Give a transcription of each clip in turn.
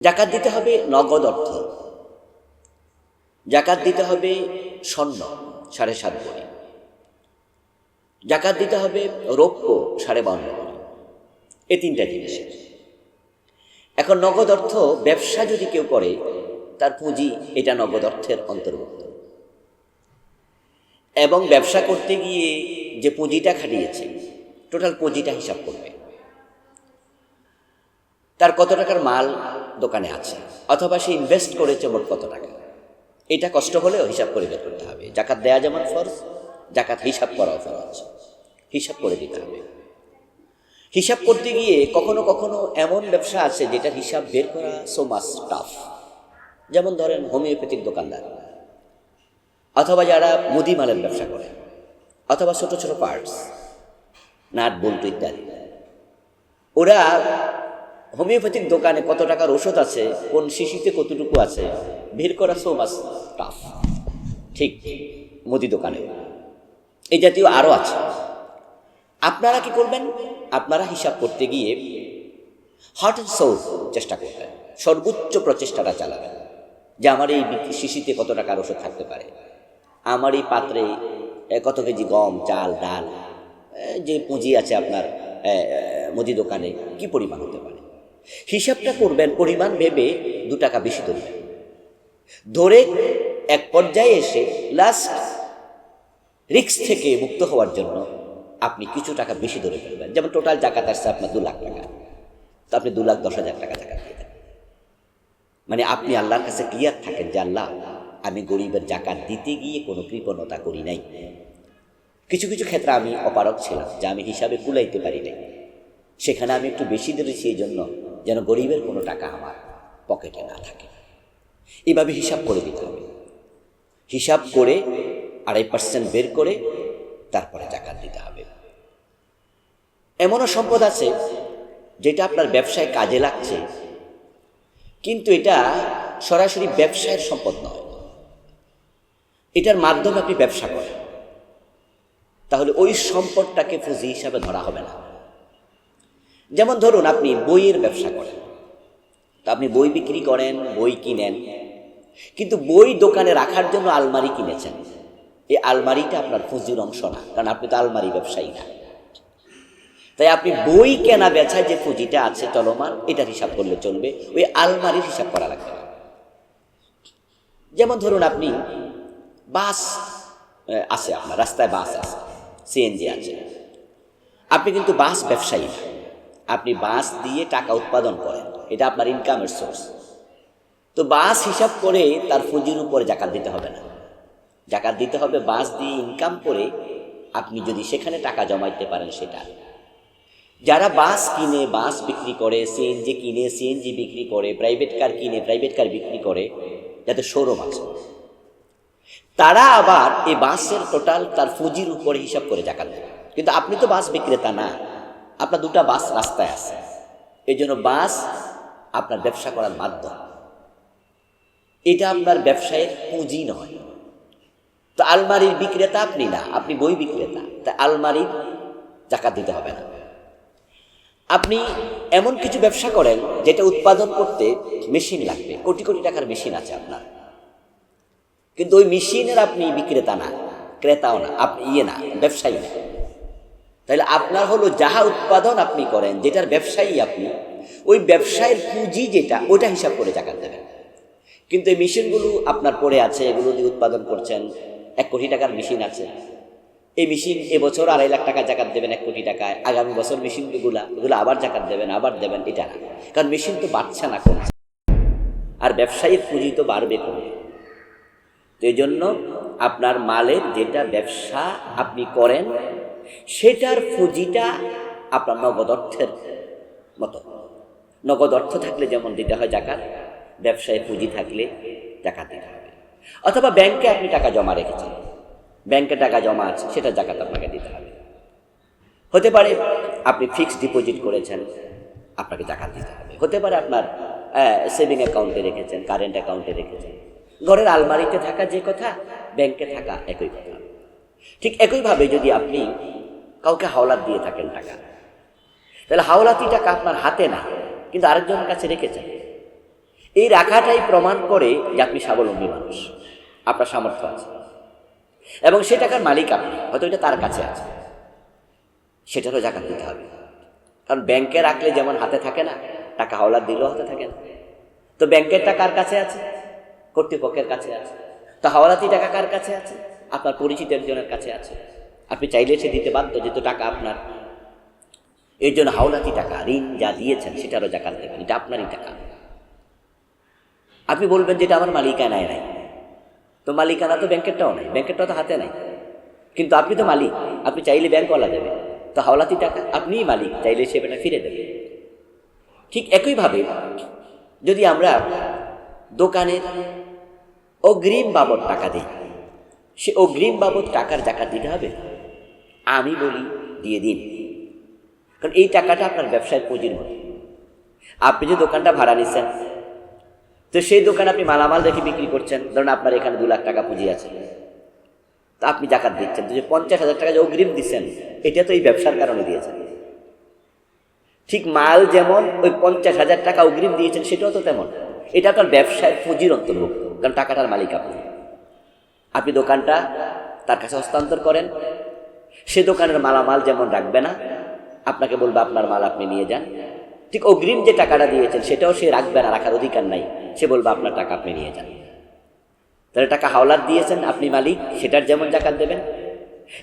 জাকাত দিতে হবে নগদ অর্থ, জাকাত দিতে হবে স্বর্ণ 7.5 ভরি, জাকাত দিতে হবে রৌপ্য 52.5 ভরি। এই তিনটা জিনিস। এখন নগদ অর্থ ব্যবসা যদি কেউ করে তার পুঁজি এটা নগদ অর্থের অন্তর্ভুক্ত, এবং ব্যবসা করতে গিয়ে যে পুঁজিটা খাটিয়েছে টোটাল পুঁজিটা হিসাব করবে, তার কত টাকার মাল দোকানে আছে অথবা সে ইনভেস্ট করেছে মোট কত টাকা, এটা কষ্ট হলেও হিসাব করে বের করতে হবে। জাকাত দেয়া যেমন ফরজ, জাকাত হিসাব করাও ফরজ, হিসাব করে দিতে হবে। হিসাব করতে গিয়ে কখনো কখনো এমন ব্যবসা আছে যেটা হিসাব বের করা সো মাচ টাফ, যেমন ধরেন হোমিওপ্যাথিক দোকানদার, অথবা যারা মুদি মালের ব্যবসা করে, অথবা ছোট ছোট পার্টস, নাট বল্টু ইত্যাদি। ওরা হোমিওপ্যাথিক দোকানে কত টাকার ওষুধ আছে, কোন শিশিতে কতটুকু আছে বের করা সো মাচ টাফ। ঠিক মুদি দোকানে এই জাতীয় আরও আছে। আপনারা কি করবেন? আপনারা হিসাব করতে গিয়ে হার্ট অ্যান্ড সোল চেষ্টা করবেন, সর্বোচ্চ প্রচেষ্টাটা চালাবেন যে আমার এই শিশিতে কত টাকার ওষুধ থাকতে পারে, আমার এই পাত্রে কত কেজি গম, চাল, ডাল, যে পুঁজি আছে আপনার মুদি দোকানে কি পরিমাণ হতে পারে, হিসাবটা করবেন। পরিমাণ ভেবে 2 টাকা বেশি ধরবেন, ধরে এক পর্যায়ে এসে লাস্ট রিস্ক থেকে মুক্ত হওয়ার জন্য আপনি কিছু টাকা বেশি ধরে ফেলবেন। যেমন টোটাল জাকাত আসছে আপনার 2 লাখ টাকা, তো আপনি 2,10,000 টাকা জাকাত দিয়ে দেন। মানে আপনি আল্লাহর কাছে ক্লিয়ার থাকেন যে আল্লাহ, আমি গরিবের জাকাত দিতে গিয়ে কোনো কৃপণতা করি নাই। কিছু কিছু ক্ষেত্রে আমি অপারগ ছিলাম যে আমি হিসাবে কুলাইতে পারি নাই, সেখানে আমি একটু বেশি ধরেছি, এই জন্য যেন গরিবের কোনো টাকা আমার পকেটে না থাকে। এভাবে হিসাব করে দিতে হবে। হিসাব করে 2.5% বের করে তারপরে জাকাত দিতে হবে। এমনও সম্পদ আছে যেটা আপনার ব্যবসায় কাজে লাগছে, কিন্তু এটা সরাসরি ব্যবসায়ের সম্পদ নয়, এটার মাধ্যমে আপনি ব্যবসা করেন, তাহলে ওই সম্পদটাকে পুঁজি হিসাবে ধরা হবে না। যেমন ধরুন আপনি বইয়ের ব্যবসা করেন, তা আপনি বই বিক্রি করেন, বই কিনেন, কিন্তু বই দোকানে রাখার জন্য আলমারি কিনেছেন, এই আলমারিটা আপনার পুঁজির অংশ না, কারণ আপনি তো আলমারি ব্যবসায়ী না। তাই আপনি বই কেনা বেচায় যে পুঁজিটা আছে চলমান, এটার হিসাব করলে চলবে, ওই আলমারির হিসাব করা লাগবে না। যেমন ধরুন আপনি বাস আছে, আপনার রাস্তায় বাস আছে, সিএনজি আছে, আপনি কিন্তু বাস ব্যবসায়ী না, আপনি বাস দিয়ে টাকা উৎপাদন করেন, এটা আপনার ইনকামের সোর্স। তো বাস হিসাব করে তার পুঁজির উপরে জাকাত দিতে হবে না, জাকাত দিতে হবে বাস দিয়ে ইনকাম করে আপনি যদি সেখানে টাকা জমাইতে পারেন সেটা। যারা বাস কিনে বাস বিক্রি করে, সিএনজি কিনে সিএনজি বিক্রি করে, প্রাইভেট কার কিনে প্রাইভেট কার বিক্রি করে, যাতে শোরুম আছে, তারা আবার এই বাসের টোটাল তার পুঁজির উপরে হিসাব করে জাকাত দেবে। কিন্তু আপনি তো বাস বিক্রেতা না, আপনার 2টা বাস রাস্তায় আছে, এই জন্য বাস আপনার ব্যবসা করার মাধ্যম, এটা আপনার ব্যবসায়ের পুঁজি নয়। তো আলমারির বিক্রেতা আপনি না, আপনি বই বিক্রেতা, তাই আলমারির জাকাত দিতে হবে না। আপনি এমন কিছু ব্যবসা করেন যেটা উৎপাদন করতে মেশিন লাগবে, কোটি কোটি টাকার মেশিন আছে আপনার, কিন্তু ওই মেশিনের আপনি বিক্রেতা না, ক্রেতাও না, আপনি না ব্যবসায়ী না। তাহলে আপনার হলো যাহা উৎপাদন আপনি করেন, যেটার ব্যবসায়ী আপনি, ওই ব্যবসায়ের পুঁজি যেটা, ওইটা হিসাব করে জাকাত দেবেন। কিন্তু এই মেশিনগুলো আপনার পড়ে আছে, এগুলো দিয়ে উৎপাদন করছেন, 1 কোটি টাকার মেশিন আছে, এই মেশিন এবছর 2.5 লাখ টাকা জাকাত দেবেন 1 কোটি টাকায়, আগামী বছর মেশিনগুলো আবার জাকাত দেবেন, আবার দেবেন, এটা না, কারণ মেশিন তো বাড়ছে না, কমছে, আর ব্যবসায়ীর পুঁজি তো বাড়বে কমবে। তো এই জন্য আপনার মালের যেটা ব্যবসা আপনি করেন সেটার পুঁজিটা আপনার নগদ অর্থের মতো, নগদ অর্থ থাকলে যেমন দিতে হয় জাকাত, ব্যবসায় পুঁজি থাকলে জাকাত দিতে হবে। অথবা ব্যাংকে আপনি টাকা জমা রেখেছেন, ব্যাংকে টাকা জমা আছে, সেটা জাকাত আপনাকে দিতে হবে। হতে পারে আপনি ফিক্সড ডিপোজিট করেছেন, আপনাকে জাকাত দিতে হবে। হতে পারে আপনার সেভিং অ্যাকাউন্টে রেখেছেন, কারেন্ট অ্যাকাউন্টে রেখেছেন, ঘরের আলমারিতে থাকা যে কথা, ব্যাংকে থাকা একই কথা। ঠিক একইভাবে যদি আপনি কাউকে হাওলাত দিয়ে থাকেন টাকা, তাহলে হাওলাতি টাকা আপনার হাতে না, কিন্তু আরেকজনের কাছে রেখেছেন, এই রাখাটাই প্রমাণ করে যে আপনি স্বাবলম্বী মানুষ, আপনার সামর্থ্য আছে, এবং সে টাকার মালিক আপনি, হয়তো এটা তার কাছে আছে, সেটারও জাকাত দিতে হবে। কারণ ব্যাংকে রাখলে যেমন হাতে থাকে না, টাকা হাওলাত দিলেও হাতে থাকে না। তো ব্যাংকের টাকা কার কাছে আছে? কর্তৃপক্ষের কাছে আছে। তো হাওলাতি টাকা কার কাছে আছে? আপনার পরিচিত একজনের কাছে আছে। আপনি চাইলে সে দিতে বাধ্য, যেহেতু টাকা আপনার। এর জন্য হাওলাতি টাকা, ঋণ যা দিয়েছেন সেটারও জাকাত দেবেন, এটা আপনারই টাকা। আপনি বলবেন যে এটা আমার মালিকানায় নাই, তো মালিকানা তো ব্যাংকেরটাও নাই, ব্যাংকেরটাও তো হাতে নাই, কিন্তু আপনি তো মালিক, আপনি চাইলে ব্যাংকওয়ালা দেবে। তো হাওলাতি টাকা আপনিই মালিক, চাইলে সে এটা ফিরে দেবে। ঠিক একইভাবে যদি আমরা দোকানের অগ্রিম বাবদ টাকা দিই, সে অগ্রিম বাবদ টাকার জাকাত দিতে হবে? আমি বলি দিয়ে দিন, কারণ এই টাকাটা আপনার ব্যবসায় পুঁজির মতো। আপনি যে দোকানটা ভাড়া নিচ্ছেন, তো সেই দোকানে আপনি মালামাল রেখে বিক্রি করছেন, ধরুন আপনার এখানে 2 লাখ টাকা পুঁজি আছে, তা আপনি জাকাত দিচ্ছেন। তো যে 50,000 টাকা যে অগ্রিম দিচ্ছেন, এটা তো এই ব্যবসার কারণে দিয়েছেন। ঠিক মাল যেমন ওই 50,000 টাকা অগ্রিম দিয়েছেন, সেটাও তো তেমন, এটা আপনার ব্যবসায় পুঁজির অন্তর্ভুক্ত, কারণ টাকাটার মালিক আপনি। আপনি দোকানটা তার কাছে হস্তান্তর করেন, সে দোকানের মালামাল যেমন রাখবে না, আপনাকে বলবে আপনার মাল আপনি নিয়ে যান। ঠিক অগ্রিম যে টাকাটা দিয়েছেন সেটাও সে রাখবে না, রাখার অধিকার নাই, সে বলবে আপনার টাকা আপনি নিয়ে যান। তাহলে টাকা হাওলাত দিয়েছেন, আপনি মালিক, সেটার যেমন জাকাত দেবেন।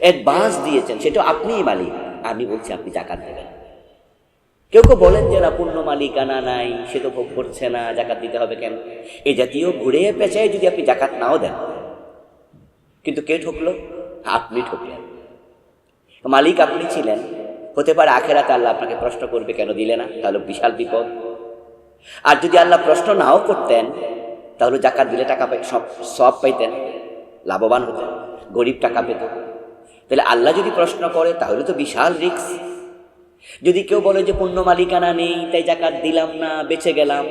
অ্যাডভান্স দিয়েছেন, সেটাও আপনিই মালিক, আমি বলছি আপনি জাকাত দেবেন। কেউ কেউ বলেন যে না, পূর্ণ মালিকানা নাই, সে তো ভোগ করছে না, জাকাত দিতে হবে কেন? এই জাতীয় ঘুরে পেঁচায় যদি আপনি জাকাত নাও দেন, কিন্তু কে ঠকলো? আপনি ঠকলেন। মালিক আপনি ছিলেন, হতে পারে আখেরাতে আল্লাহ আপনাকে প্রশ্ন করবে কেন দিলে না, তাহলে বিশাল বিপদ। আর যদি আল্লাহ প্রশ্ন নাও করতেন, তাহলে জাকাত দিলে টাকা সব পাইতেন, লাভবান হতেন, গরিব টাকা পেত। তাহলে আল্লাহ যদি প্রশ্ন করে তাহলে তো বিশাল রিস্ক। যদি কেউ বলে যে পূর্ণ মালিকানা নেই, তাই জাকাত দিলাম না, বেঁচে গেলাম,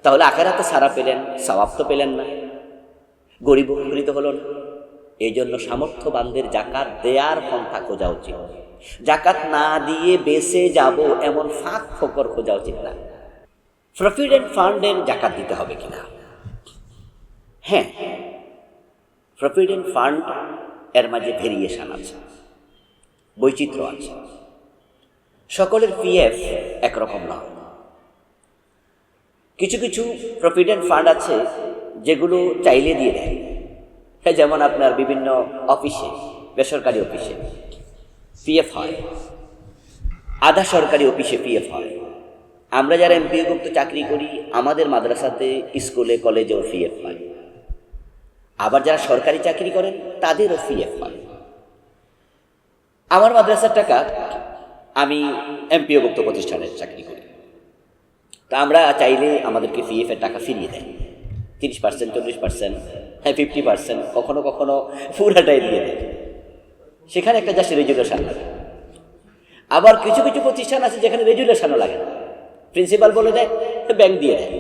তাহলে আখেরাতে সারা পেলেন, সওয়াব তো পেলেন না, গরিব উপকৃত হলো না। এই জন্য সামর্থ্যবানদের জাকাত দেয়ার পন্থা খোঁজা উচিত। জাকাত না দিয়ে বেঁচে যাব এমন ফাঁক ফোকর খোঁজা উচিত না। প্রভিডেন্ট ফান্ডের জাকাত দিতে হবে কিনা? হ্যাঁ, প্রভিডেন্ট ফান্ড এর মাঝে ভেরিয়েশন আছে, বৈচিত্র্য আছে। সকলের পিএফ একরকম নয়। কিছু কিছু প্রভিডেন্ট ফান্ড আছে যেগুলো চাইলে দিয়ে দেয়। যেমন আপনার বিভিন্ন অফিসে, বেসরকারি অফিসে পিএফ হয়, আধা সরকারি অফিসে পিএফ হয়। আমরা যারা এমপিওভুক্ত চাকরি করি, আমাদের মাদ্রাসাতে, স্কুলে, কলেজেও পিএফ হয়। আবার যারা সরকারি চাকরি করেন তাদেরও পিএফ হয়। আমার মাদ্রাসার টাকা, আমি এমপিওভুক্ত প্রতিষ্ঠানের চাকরি করি, তা আমরা চাইলে আমাদেরকে পিএফের টাকা ফিরিয়ে দেয়, 30%, 40%, হ্যাঁ 50%, কখনো কখনো পুরাটাই দিয়ে দেয়। সেখানে একটা জাস্ট রেজুলেশন লাগে। আবার কিছু কিছু প্রতিষ্ঠান আছে যেখানে রেজুলেশনও লাগে না, প্রিন্সিপাল বলে দেয়, ব্যাংক দিয়ে দেয়।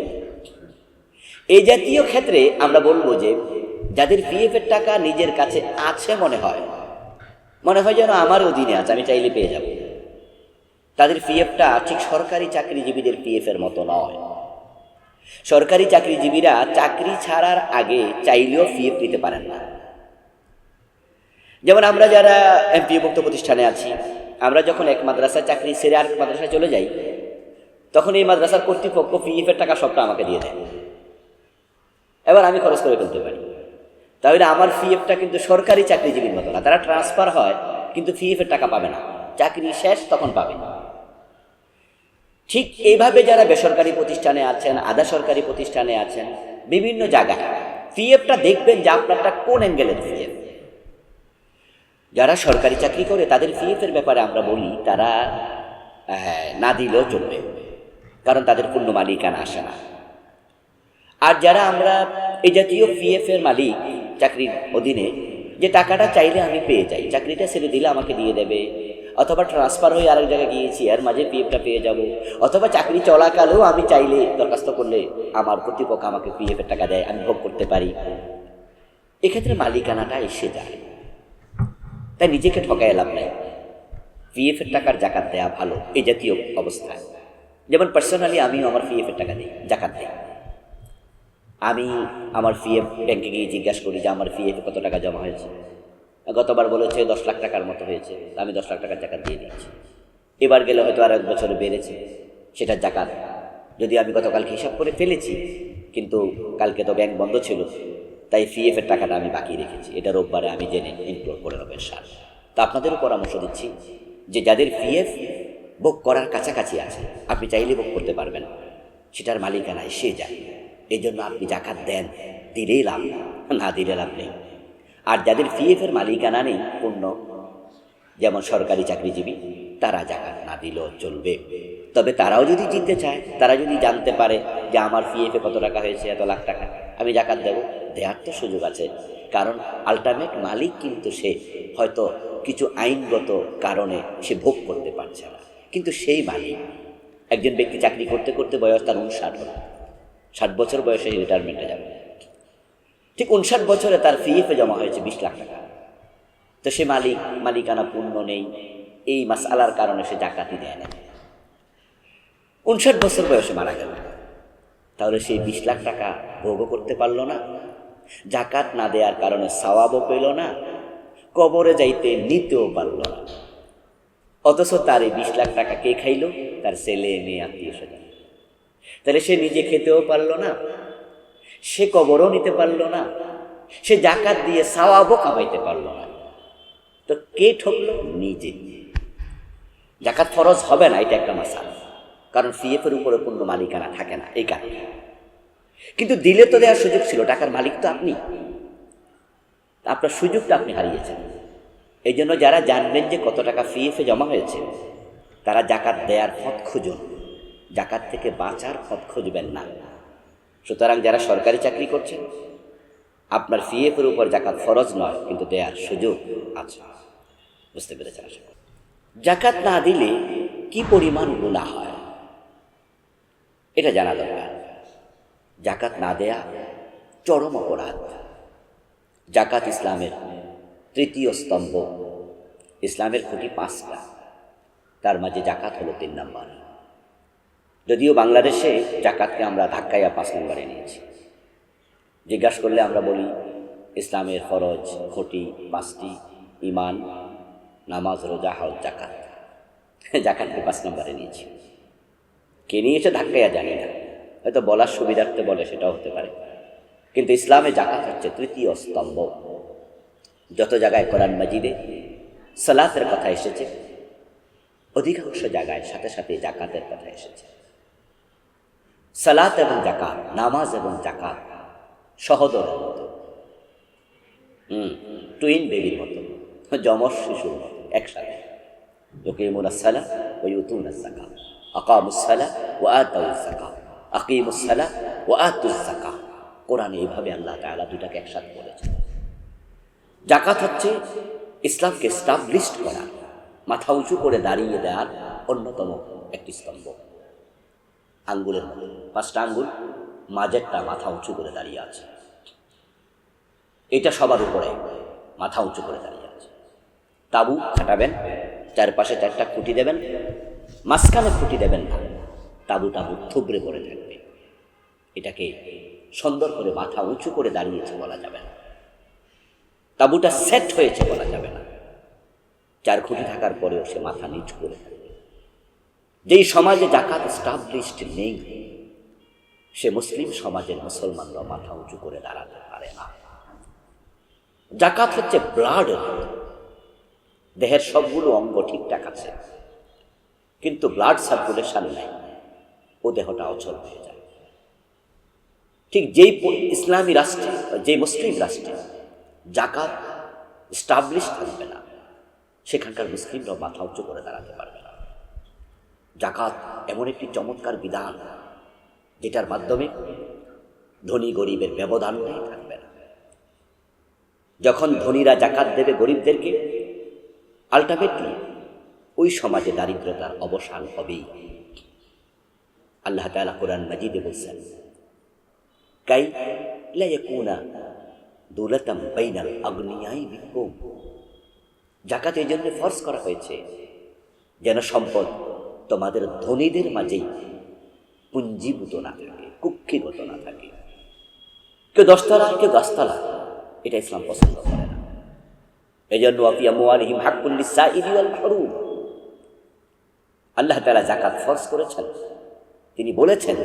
এই জাতীয় ক্ষেত্রে আমরা বলবো যে যাদের পিএফের টাকা নিজের কাছে আছে, মনে হয় যেন আমার অধীনে আছে, আমি চাইলে পেয়ে যাব, তাদের পিএফটা ঠিক সরকারি চাকরিজীবীদের পিএফের মতো নয়। সরকারি চাকরিজীবীরা চাকরি ছাড়ার আগে চাইলেও পিএফ নিতে পারেন না। যেমন আমরা যারা এমপিওভুক্ত প্রতিষ্ঠানে আছি, আমরা যখন এক মাদ্রাসায় চাকরি ছেড়ে আর মাদ্রাসায় চলে যাই, তখন এই মাদ্রাসার কর্তৃপক্ষ পিএফের টাকা সবটা আমাকে দিয়ে দেয়, এবার আমি খরচ করে ফেলতে পারি। তাহলে আমার পিএফটা কিন্তু সরকারি চাকরিজীবীর মতো না, তারা ট্রান্সফার হয় কিন্তু পিএফের টাকা পাবে না, চাকরি শেষ তখন পাবে। ঠিক এইভাবে যারা বেসরকারি প্রতিষ্ঠানে আছেন, আধা সরকারি প্রতিষ্ঠানে আছেন, বিভিন্ন জায়গায় পিএফটা দেখবেন যে আপনারটা কোন অ্যাঙ্গেলের পিএফ। যারা সরকারি চাকরি করে তাদের পিএফের ব্যাপারে আমরা বলি তারা না দিলেও চলবে, কারণ তাদের পূর্ণ মালিকানা আসে না। আর যারা আমরা এই জাতীয় পিএফের মালিক, চাকরির অধীনে, যে টাকাটা চাইলে আমি পেয়ে যাই, চাকরিটা ছেড়ে দিলে আমাকে দিয়ে দেবে, অথবা ট্রান্সফার হয়ে আরেক জায়গায় গিয়েছি এর মাঝে পিএফটা পেয়ে যাব, অথবা চাকরি চলাকালেও আমি চাইলে দরখাস্ত করলে আমার কর্তৃপক্ষ আমাকে পিএফের টাকা দেয়, আমি ভোগ করতে পারি। এক্ষেত্রে মালিকানাটা এসে যায়, তাই নিজেকে ঠকায় লাভ নাই। পিএফের টাকার জাকাত দেয়া ভালো এই জাতীয় অবস্থায়। যেমন পার্সোনালি আমিও আমার পিএফের টাকা দিই, জাকাত দিই, আমি আমার পিএফ ব্যাংকে গিয়ে জিজ্ঞাসা করি যে আমার পিএফে কত টাকা জমা হয়েছে। গতবার বলেছে 10 লাখ টাকার মতো হয়েছে, আমি 10 লাখ টাকার জাকাত দিয়ে দিচ্ছি। এবার গেলে হয়তো আর 1 বছরে বেড়েছে, সেটা জাকাত। যদি আমি গতকালকে হিসাব করে ফেলেছি, কিন্তু কালকে তো ব্যাংক বন্ধ ছিল, তাই পিএফের টাকাটা আমি বাকি রেখেছি, এটা রোববারে আমি জেনে ইনক্লুড করে নেবেন সার। তা আপনাদেরও পরামর্শ দিচ্ছি যে যাদের পিএফ ভোগ করার কাছাকাছি আছে, আপনি চাইলে ভোগ করতে পারবেন, সেটার মালিকানায় সে যায়। এই জন্য আপনি জাকাত দেন, দিলেই লাভ, না দিলে লাভ নেই। আর যাদের পিএফের মালিকানা নেই পূর্ণ, যেমন সরকারি চাকরিজীবী, তারা জাকাত না দিলেও চলবে। তবে তারাও যদি জিততে চায়, তারা যদি জানতে পারে যে আমার পিএফে কত টাকা হয়েছে, এত লাখ টাকা, আমি জাকাত দেব, দেওয়ার তো সুযোগ আছে। কারণ আলটিমেট মালিক কিন্তু সে হয়তো কিছু আইনগত কারণে সে ভোগ করতে পারছে না, কিন্তু সেই মালিক। একজন ব্যক্তি চাকরি করতে করতে বয়স তার 59 হল, 60 বছর বয়সে রিটায়ারমেন্টে যাবে, ঠিক 59 বছরে তার পিএফে জমা হয়েছে 20 লাখ টাকা। তো সে মালিকানা পূর্ণ নেই, এই মাসআলার কারণে সে জাকাতই দেয় না। 59 বছর বয়সে মারা গেল, তাহলে সেই 20 লাখ টাকা ভোগও করতে পারল না, জাকাত না দেওয়ার কারণে সওয়াবও পেল না, কবরে যাইতে নিতেও পারল না। অথচ তার এই 20 লাখ টাকা কে খাইল? তার ছেলে মেয়ে আত্মীয় স্বজন। তাহলে সে নিজে খেতেও পারল না, সে কবরও নিতে পারল না, সে জাকাত দিয়ে সওয়াবও কামাইতে পারল না। তো কে ঠকল? নিজে। জাকাত ফরজ হবে না, এটা একটা মাসালা, কারণ পিএফের উপরে পূর্ণ মালিকানা থাকে না, এই কারণে। কিন্তু দিলে তো দেওয়ার সুযোগ ছিল, টাকার মালিক তো আপনি, আপনার সুযোগটা আপনি হারিয়েছেন। এই জন্য যারা জানবেন যে কত টাকা পিএফে জমা হয়েছে, তারা জাকাত দেওয়ার পথ খুঁজুন, জাকাত থেকে বাঁচার পথ খুঁজবেন না। সুতরাং যারা সরকারি চাকরি করছেন, আপনার পিএফের উপর জাকাত ফরজ নয়, কিন্তু দেওয়ার সুযোগ আছে। বুঝতে পেরেছেন? আশা করি। জাকাত না দিলে কি পরিমাণ গুনাহ হয় এটা জানা দরকার। জাকাত না দেয়া চরম অপরাধ। জাকাত ইসলামের তৃতীয় স্তম্ভ। ইসলামের খুঁটি 5টা, তার মাঝে জাকাত হলো 3 নম্বর। যদিও বাংলাদেশে জাকাতকে আমরা ধাক্কাইয়া 5 নম্বরে নিয়েছি। জিজ্ঞাসা করলে আমরা বলি ইসলামের ফরজ খুঁটি 5টি: ঈমান, নামাজ, রোজা, হজ, জাকাত। জাকাতকে 5 নম্বরে নিয়েছি। কে নিয়েছে ধাক্কাইয়া জানি না, হয়তো বলার সুবিধার্থে বলে, সেটাও হতে পারে। কিন্তু ইসলামে জাকাত হচ্ছে তৃতীয় স্তম্ভ। যত জায়গায় কোরআন মাজিদে সালাতের কথা এসেছে, অধিকাংশ জায়গায় সাথে সাথে জাকাতের কথা এসেছে। সালাত এবং জাকাত, নামাজ এবং জাকাত সহোদরের মতো, টুইন বেবির মতো, যমজ শিশুর মতো একসাথে। ইউকিমুনাস সালাহ ওয়া ইউতুনাজ যাকাত, আকামুস সালাহ ওয়া আতাউজ যাকাত, আকিমুস সালাহ ওয়া আতুজ যাকাত। কোরআনে এইভাবে আল্লাহ তাআলা দুটাকে একসাথে বলেছেন। জাকাত হচ্ছে ইসলামকে এস্টাবলিশড করা, মাথা উঁচু করে দাঁড়িয়ে দেওয়ার অন্যতম একটি স্তম্ভ। আঙ্গুলের মতো 5টা আঙ্গুল, মাঝেরটা মাথা উঁচু করে দাঁড়িয়ে আছে। এটা সবার উপরে মাথা উঁচু করে দাঁড়িয়ে আছে। তাবু খাটাবেন, চারপাশে 4টা খুঁটি দেবেন, মাঝখানে খুঁটি দেবেন না, তাবু থুবড়ে পড়ে থাকবে। এটাকে সুন্দর করে মাথা উঁচু করে দাঁড়িয়েছে বলা যাবে না, তাবুটা সেট হয়েছে বলা যাবে না। 4 খুঁটি থাকার পরেও সে মাথা নিচু করে থাকবে। যেই সমাজে জাকাত এস্টাবলিশড নেই, সে মুসলিম সমাজের মুসলমানরা মাথা উঁচু করে দাঁড়াতে পারে না। জাকাত হচ্ছে ব্লাড। দেহের সবগুলো অঙ্গ ঠিকঠাক আছে, কিন্তু ব্লাড সার্কুলেশন নেই, ও দেহটা অচল হয়ে যায়। ঠিক যেই ইসলামী রাষ্ট্রে, যে মুসলিম রাষ্ট্রে জাকাত এস্টাবলিশ থাকবে না, সেখানকার মুসলিমরাও মাথা উঁচু করে দাঁড়াতে পারবে না। জাকাত এমন একটি চমৎকার বিধান, যেটার মাধ্যমে ধনী গরিবের ব্যবধানটাই থাকবে না। যখন ধনীরা জাকাত দেবে গরিবদেরকে, আলটিমেটলি ওই সমাজে দারিদ্রতার অবসান হবেই। আল্লাহ তাআলা কোরআন মাজিদে বলছেন, কাই লা ইয়াকুনা দুলাতাম বাইনাল আগনিয়াই মিনকুম। জাকাত এই জন্য ফরজ করা হয়েছে যেন সম্পদ তোমাদের ধনীদের মাঝেই পুঞ্জীভূত না থাকে, কুক্ষিগত না থাকে। কেউ 10 তলা, কেউ 10 তলা, এটা ইসলাম পছন্দ করে না। এই জন্য ওয়াফি আমওয়ালিহিম হাক্কুন লিস-সাইলি ওয়াল মাহরুম, আল্লাহ তাআলা যাকাত ফরজ করেছেন। তিনি বলেছেন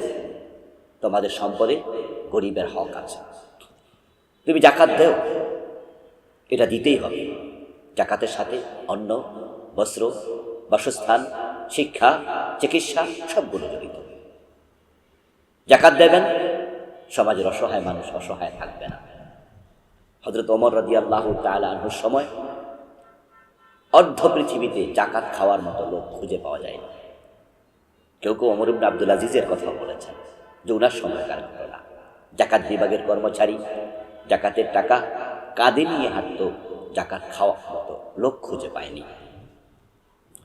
তোমাদের সম্পদে গরিবের হক আছে, তুমি যাকাত দেও, এটা দিতেই হবে। যাকাতের সাথে অন্ন, বস্ত্র, বাসস্থান, শিক্ষা, চিকিৎসা সবগুলো জড়িত। যাকাত দেবেন, সমাজের অসহায় মানুষ অসহায় থাকবে না। হযরত ওমর রাদিয়াল্লাহু তাআলা আনহুর সময় অর্ধ পৃথিবীতে যাকাত খাওয়ার মতো লোক খুঁজে পাওয়া যায় না। কেউ কেউ ওমর ইবনে আব্দুল আজিজের কথা বলেছেন যে উনার সময়কার ঘটনা। যাকাত বিভাগের কর্মচারী যাকাতের টাকা কাঁধে নিয়ে হাঁটত, যাকাত খাওয়ার মতো লোক খুঁজে পায়নি।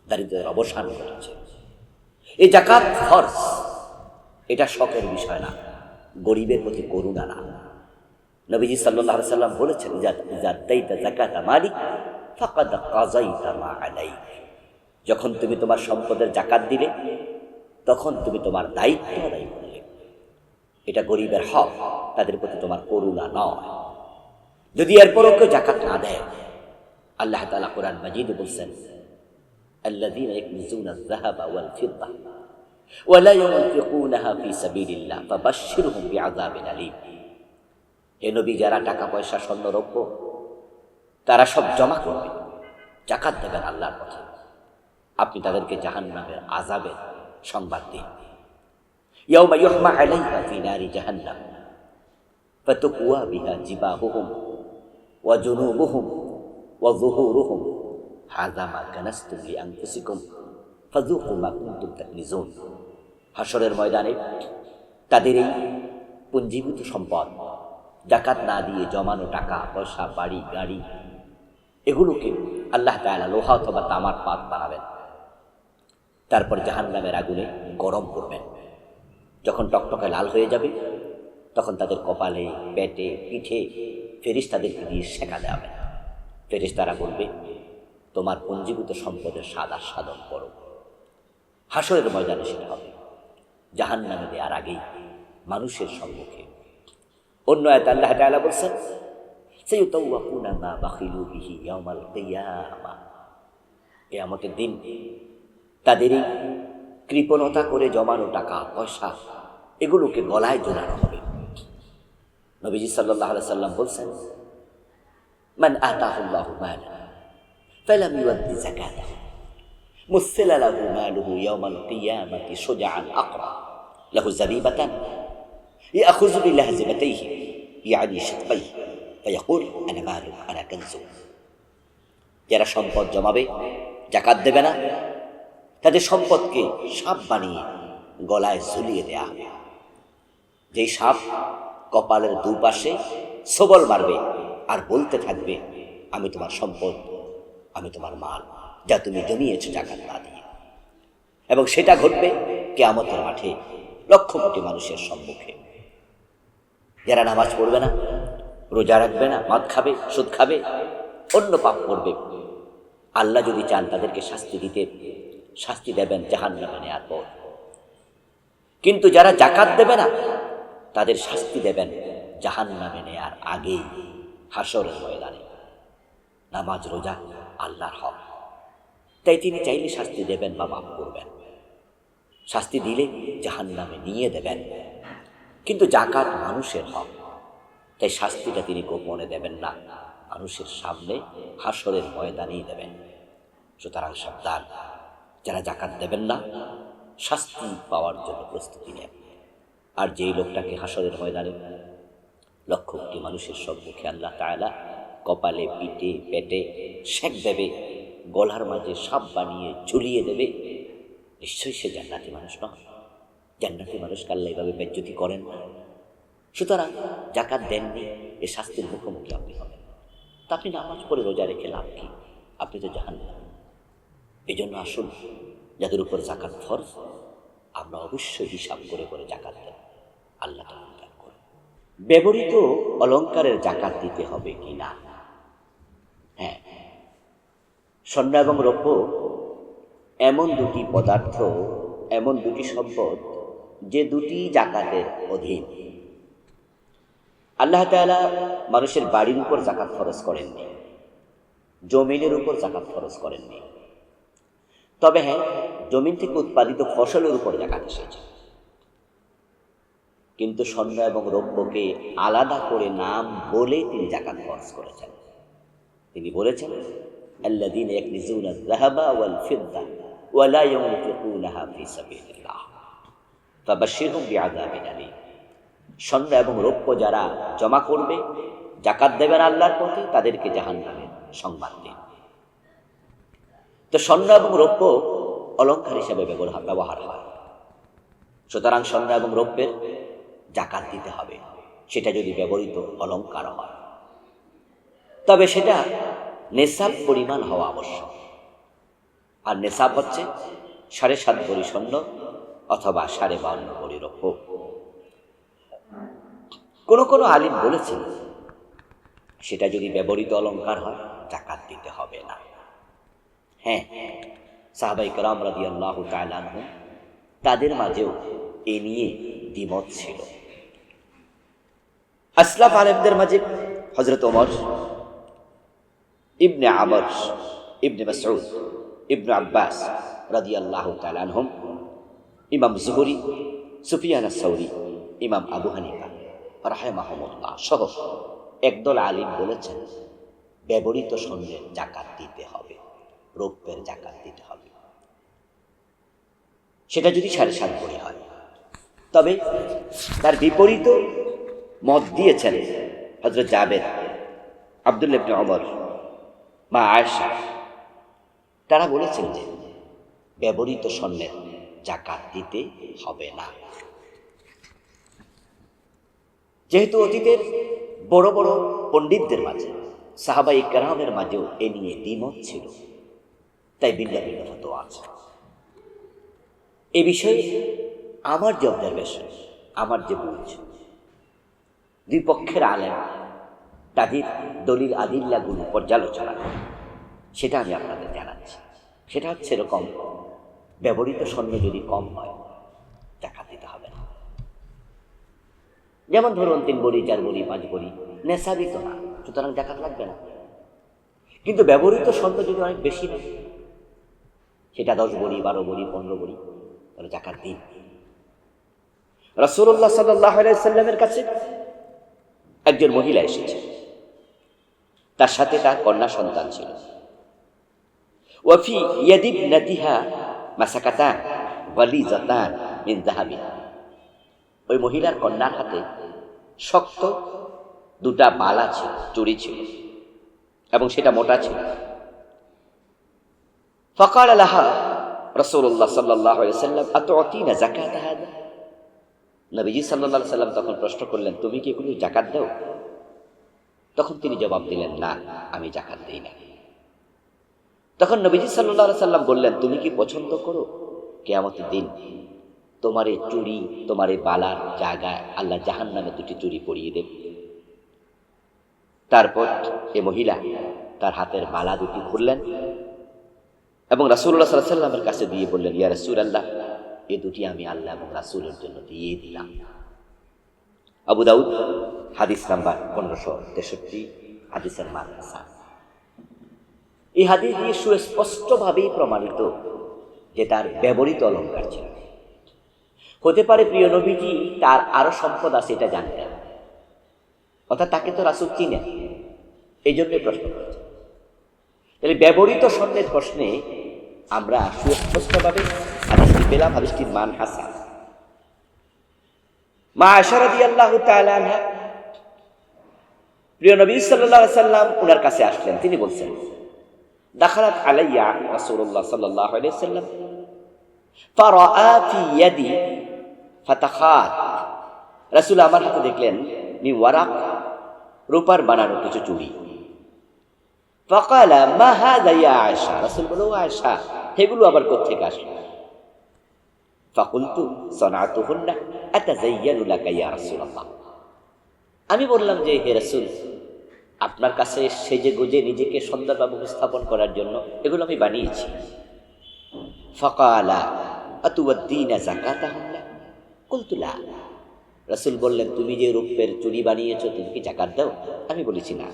দারিদ্র্যের অবসান ঘটেছে। এই যাকাত ফরজ, এটা শখের বিষয় না, গরিবের প্রতি করুণা না। নবীজি সাল্লাল্লাহু আলাইহি সাল্লাম বলেছেন, ইযা আদাইতা যাকাতা মালিক ফাকাদ কাযাইতা মা আলাইক, যখন তুমি তোমার সম্পদের যাকাত দিলে তখন তুমি তোমার দায়িত্ব আদায় করলে। এটা গরিবের হক, তাদের প্রতি তোমার করুণা নয়। যদি এরপরও কেউ যাকাত না দেয়, আল্লাহ তাআলা কোরআন মাজিদে বলছেন, আল্লাযীনা ইয়াকনিজুনা আয-যাহাবা ওয়াল ফিদ্দা ওয়া লা ইউনফিকুনাহা ফী সাবিলিল্লাহ ফাবাশশিরহুম বিআযাবিন আলীম। হে নবী, যারা টাকা পয়সা স্বর্ণ রৌপ্য তারা সব জমা করবে, যাকাত দেবেন আল্লাহর পথে, আপনি তাদেরকে জাহান্নামের আযাবের সংবাদ দিন। ইয়াউমা ইউহমা আলাইহা ফী নারি জাহান্নাম ফাতুকওয়া বিহা জিবাহুহুম ওয়া জুনুবুহুম ওয়া যুহুরুহুম হাযা মা কানাসতুম লিআনফুসিকুম ফাযুকু মা কুনতুম তাকনিজুন। হাশরের ময়দানে তাদের এই পুঞ্জীভূত সম্পদ, যাকাত না দিয়ে জমানো টাকা পয়সা, বাড়ি গাড়ি, এগুলোকে আল্লাহ তাআলা লোহা অথবা তামার পাত বানাবেন, তারপর জাহান্নামের আগুনে গরম করবেন। যখন টকটকে লাল হয়ে যাবে, তখন তাদের কপালে, পেটে, পিঠে ফেরেশতাদেরকে দিয়ে সেকা দেওয়া হবে। ফেরেশতারা বলবে, তোমার পঞ্জীভূত সম্পদের স্বাদ আস্বাদন করো। হাশরের ময়দানে সেটা হবে, জাহান্নামে দেওয়ার আগেই মানুষের সম্মুখে। অন্য আয়াতে আল্লাহ তাআলা বলছেন, সাইয়ুতাওয়াকুনা মা বাখিলু বিহি ইয়াউমাল কিয়ামাহ, কিয়ামতের দিন তাদের এই কৃপণতা করে জমানো টাকা পয়সা এগুলোকে গলায় ঝোলানো হবে। নবীজি সাল্লাল্লাহু আলাইহি সাল্লাম বলছেন, মান আতাহুল্লাহু মালান ফালাম ইউদ্দি যাকাতাহু মুসিলা লাহু মালুহু ইয়াউমাল কিয়ামাতি শুজাআন আকরা লাহু যাবিবাতান ইয়াখুযু বিলাহজিবাতাইহি ইয়ানি শাতবাইহি ফায়াকুল আনা মালু আনা কানজু। যারা সম্পদ জমাবে, যাকাত দেবে না, তাদের সম্পদকে সাপ বানিয়ে গলায় ঝুলিয়ে দেয়া হবে। যেই সাপ কপালের দুপাশে সবল মারবে আর বলতে থাকবে, আমি তোমার সম্পদ, আমি তোমার মাল, যা তুমি জমিয়েছো যাকাত না দিয়ে। এবং সেটা ঘটবে কিয়ামতের মাঠে লক্ষ কোটি মানুষের সম্মুখে। যারা নামাজ পড়বে না, রোজা রাখবে না, মদ খাবে, সুদ খাবে, অন্য পাপ করবে, আল্লাহ যদি চান তাদেরকে শাস্তি দেবেন জাহান্নামে নেওয়ার পর। কিন্তু যারা যাকাত দেবে না, তাদের শাস্তি দেবেন জাহান্নামে নেওয়ার আগেই, হাশরের ময়দানে। নামাজ রোজা আল্লাহর হক, তাই তিনি চাইলে শাস্তি দেবেন বা মাফ করবেন। শাস্তি দিলে জাহান্নামে নিয়ে দেবেন, কিন্তু যাকাত মানুষের হক, তাই শাস্তিটা তিনি গোপনে দেবেন না, মানুষের সামনে হাশরের ময়দানেই দেবেন। সুতরাং সাবধান, যারা যাকাত দেবেন না শাস্তি পাওয়ার জন্য প্রস্তুতি নেন। আর যেই লোকটাকে হাশরের ময়দানে লক্ষ কোটি মানুষের সম্মুখে আল্লাহ তাআলা কপালে, পিঠে, পেটে সেক দেবে, গলার মাঝে সাপ বানিয়ে ঝুলিয়ে দেবে, নিশ্চয়ই সে জান্নাতি মানুষ নয়। জান্নাতি মানুষকে আল্লাহ এভাবে বেজ্জতি করেন না। সুতরাং যাকাত দেননি, এ শাস্তির মুখোমুখি আপনি হবেন। তা আপনি নামাজ পড়ে রোজা রেখে লাভ কি? আপনি তো জাহান্নামী। এই জন্য আসুন, যাদের উপর যাকাত ফরজ, আমরা অবশ্যই হিসাব করে করে যাকাত দেব। আল্লাহ তাআলা করুন। ব্যবহৃত অলংকারের যাকাত দিতে হবে কি না? হ্যাঁ, স্বর্ণ এবং রৌপ্য এমন দুটি পদার্থ, এমন দুটি সম্পদ, যে দুটি যাকাতের অধীন। আল্লাহ তাআলা মানুষের বাড়ির উপর যাকাত ফরজ করেননি, জমিনের উপর যাকাত ফরজ করেননি। তবে হ্যাঁ, জমিন থেকে উৎপাদিত ফসলের উপর যাকাত এসেছে। কিন্তু স্বর্ণ এবং রৌপ্যকে আলাদা করে নাম বলে তিনি যাকাত ফরজ করেছেন। তিনি বলেছেন, আল্লাযীনা ইয়াকনিজুনা আয-যাহাবা ওয়াল ফিদ্দা ওয়া লা ইউনফিকুনাহা ফী সাবিলিল্লাহ ফাবাশশিরহুম বিআযাবিন আলীম। স্বর্ণ এবং রৌপ্য যারা জমা করবে, যাকাত দেবেন আল্লাহর পথে, তাদেরকে জাহান্নামের সংবাদ দিন। তো স্বর্ণ এবং রৌপ্য অলংকার হিসেবে ব্যবহার হয়। সুতরাং স্বর্ণ এবং রৌপ্যের যাকাত দিতে হবে, সেটা যদি ব্যবহৃত অলংকার হয়। তবে সেটা নেশাব পরিমাণ হওয়া আবশ্যক। আর নেশাব হচ্ছে 7.5 ভরি স্বর্ণ অথবা 52.5 ভরি রৌপ্য। কোনো আলিম বলেছেন সেটা যদি ব্যবহৃত অলংকার হয়, যাকাত দিতে হবে না। হ্যাঁ, সাহাবায়ে কেরাম রাদিয়াল্লাহু তাআলা আনহুম, তাদের মাঝেও এ নিয়ে দ্বিমত ছিল। আসলাফ আলেমদের মাঝে হযরত ওমর, ইবনে আমর, ইবনে মাসউদ, ইবনে আব্বাস রাদিয়াল্লাহু তাআলা আনহুম, ইমাম যুহরি, সুফিয়ান আস-সাউরি, ইমাম আবু হানিফা রাহিমাহুমুল্লাহ সহ একদল আলিম বলেছেন ব্যবহৃত স্বর্ণের যাকাত দিতে হবে, রৌপ্যের যাকাত দিতে হবে, সেটা যদি 7.5 ভরি হয়। তবে তার বিপরীত মত দিয়েছেন হযরত জাবের, আব্দুল্লাহ ইবনে ওমর, মা আয়েশা। তারা বলেছেন যে ব্যবহৃত স্বর্ণের যাকাত দিতে হবে না। যেহেতু অতীতের বড় বড় পণ্ডিতদের মাঝে, সাহাবায়ে কেরামের মাঝেও এ নিয়ে দ্বিমত ছিল, তাই ভিন্ন ভিন্ন ফতোয়া আছে। এ বিষয়ে আমার যে অবজারভেশন, আমার যে বুঝ, দুই পক্ষের আলেম তাদের দলিল আদিল্লাগুলো পর্যালোচনা করে, সেটা আমি আপনাদের জানাচ্ছি। সেটা হচ্ছে এরকম: ব্যবহৃত স্বর্ণ যদি কম হয়, যাকাত দিতে হবে না। যেমন ধরুন 3 ভরি, 4 ভরি, 5 ভরি, নেশাবি তো না, সুতরাং যাকাত লাগবে না। কিন্তু ব্যবহৃত স্বর্ণ যদি অনেক বেশি নেয়, সেটা 10 ভরি, 12 ভরি, 15 ভরি, তাহলে যাকাত দিন। রাসূলুল্লাহ সাল্লাল্লাহু আলাইহি সাল্লামের কাছে একজন মহিলা এসেছে, তার সাথে তার কন্যা সন্তান ছিল। ওয়াফি ইয়াদিবনাতিহা মাসাকাতান গালিজাতান মিন যাহাবিন। ওই মহিলার কন্যার হাতে শক্ত 2টা বালা ছিল, চুড়ি ছিল, এবং সেটা মোটা ছিল। ফাকাল লাহা রাসূলুল্লাহ সাল্লাল্লাহু আলাইহি সাল্লাম, আতুতিনা যাকাত হাদা? নবীজি সাল্লাল্লাহু আলাইহি সাল্লাম তখন প্রশ্ন করলেন, তুমি কি এগুলো যাকাত দাও? তখন তিনি জবাব দিলেন, না, আমি যাকাত দেই না। তখন নবীজি সাল্লাল্লাহু আলাইহি সাল্লাম বললেন, তুমি কি পছন্দ করো কিয়ামতের দিন তোমার এই চুড়ি, তোমার এই বালার জায়গায় আল্লাহ জাহান্নামে 2টি চুড়ি পরিয়ে দেবে? তারপর এ মহিলা তার হাতের বালা 2টি খুললেন এবং রাসূলুল্লাহ সাল্লাল্লাহু আলাইহি সাল্লামের কাছে দিয়ে বললেন, ইয়া রাসূলুল্লাহ, এই 2টি আমি আল্লাহ এবং রাসূলের জন্য দিয়ে দিলাম। আবু দাউদ, হাদিস নাম্বার 1563, হাদিসের মান হাসান। এই হাদিস দিয়ে সুস্পষ্টভাবেই প্রমাণিত যে তার ব্যবহৃত অলংকার ছিল। হতে পারে প্রিয় নবীজি তার আরো সম্পদ আছে, এটা জানতেন, অর্থাৎ তাকে তো রাসূল চিনেন, এই জন্যই প্রশ্ন করেছেন। তাহলে ব্যবহৃত স্বর্ণের প্রশ্নে আমরা সুস্পষ্টভাবে হাদিসটি পেলাম, হাদিসটির মান হাসান। মা আয়েশা রাদিয়াল্লাহু তাআলা আনহা, প্রিয় নবী সাল্লাল্লাহু আলাইহি সাল্লাম ওনার কাছে আসলেন। তিনি বলছেন, দাখালাত আলাইয়া রাসূলুল্লাহ সাল্লাল্লাহু আলাইহি সাল্লাম ফারাআ ফি ইয়াদি ফাতাখাত। রাসূল আমার হাতে দেখলেন মিন ওয়ারাক, রূপার বানানো কিছু চুড়ি। ফাকালা মা হাযা ইয়া আয়েশা? রাসূল বলল, আয়েশা, এগুলো আবার কোত্থেকে আসলো? ফাকুলতু সানাতুহুন্না আতাযায়্যানু লাকা ইয়া রাসূলুল্লাহ। আমি বললাম যে, হে রাসূল, আপনার কাছে সেজে গুজে নিজেকে সুন্দরভাবে উপস্থাপন করার জন্য এগুলো আমি বানিয়েছি। ফাকালা আতুওয়াদ্দিনা যাকাতাহুন্না? কুলতু লা। রাসূল বললেন, তুমি যে রূপের চুড়ি বানিয়েছো তুমি কি যাকাত দাও? আমি বলেছি না।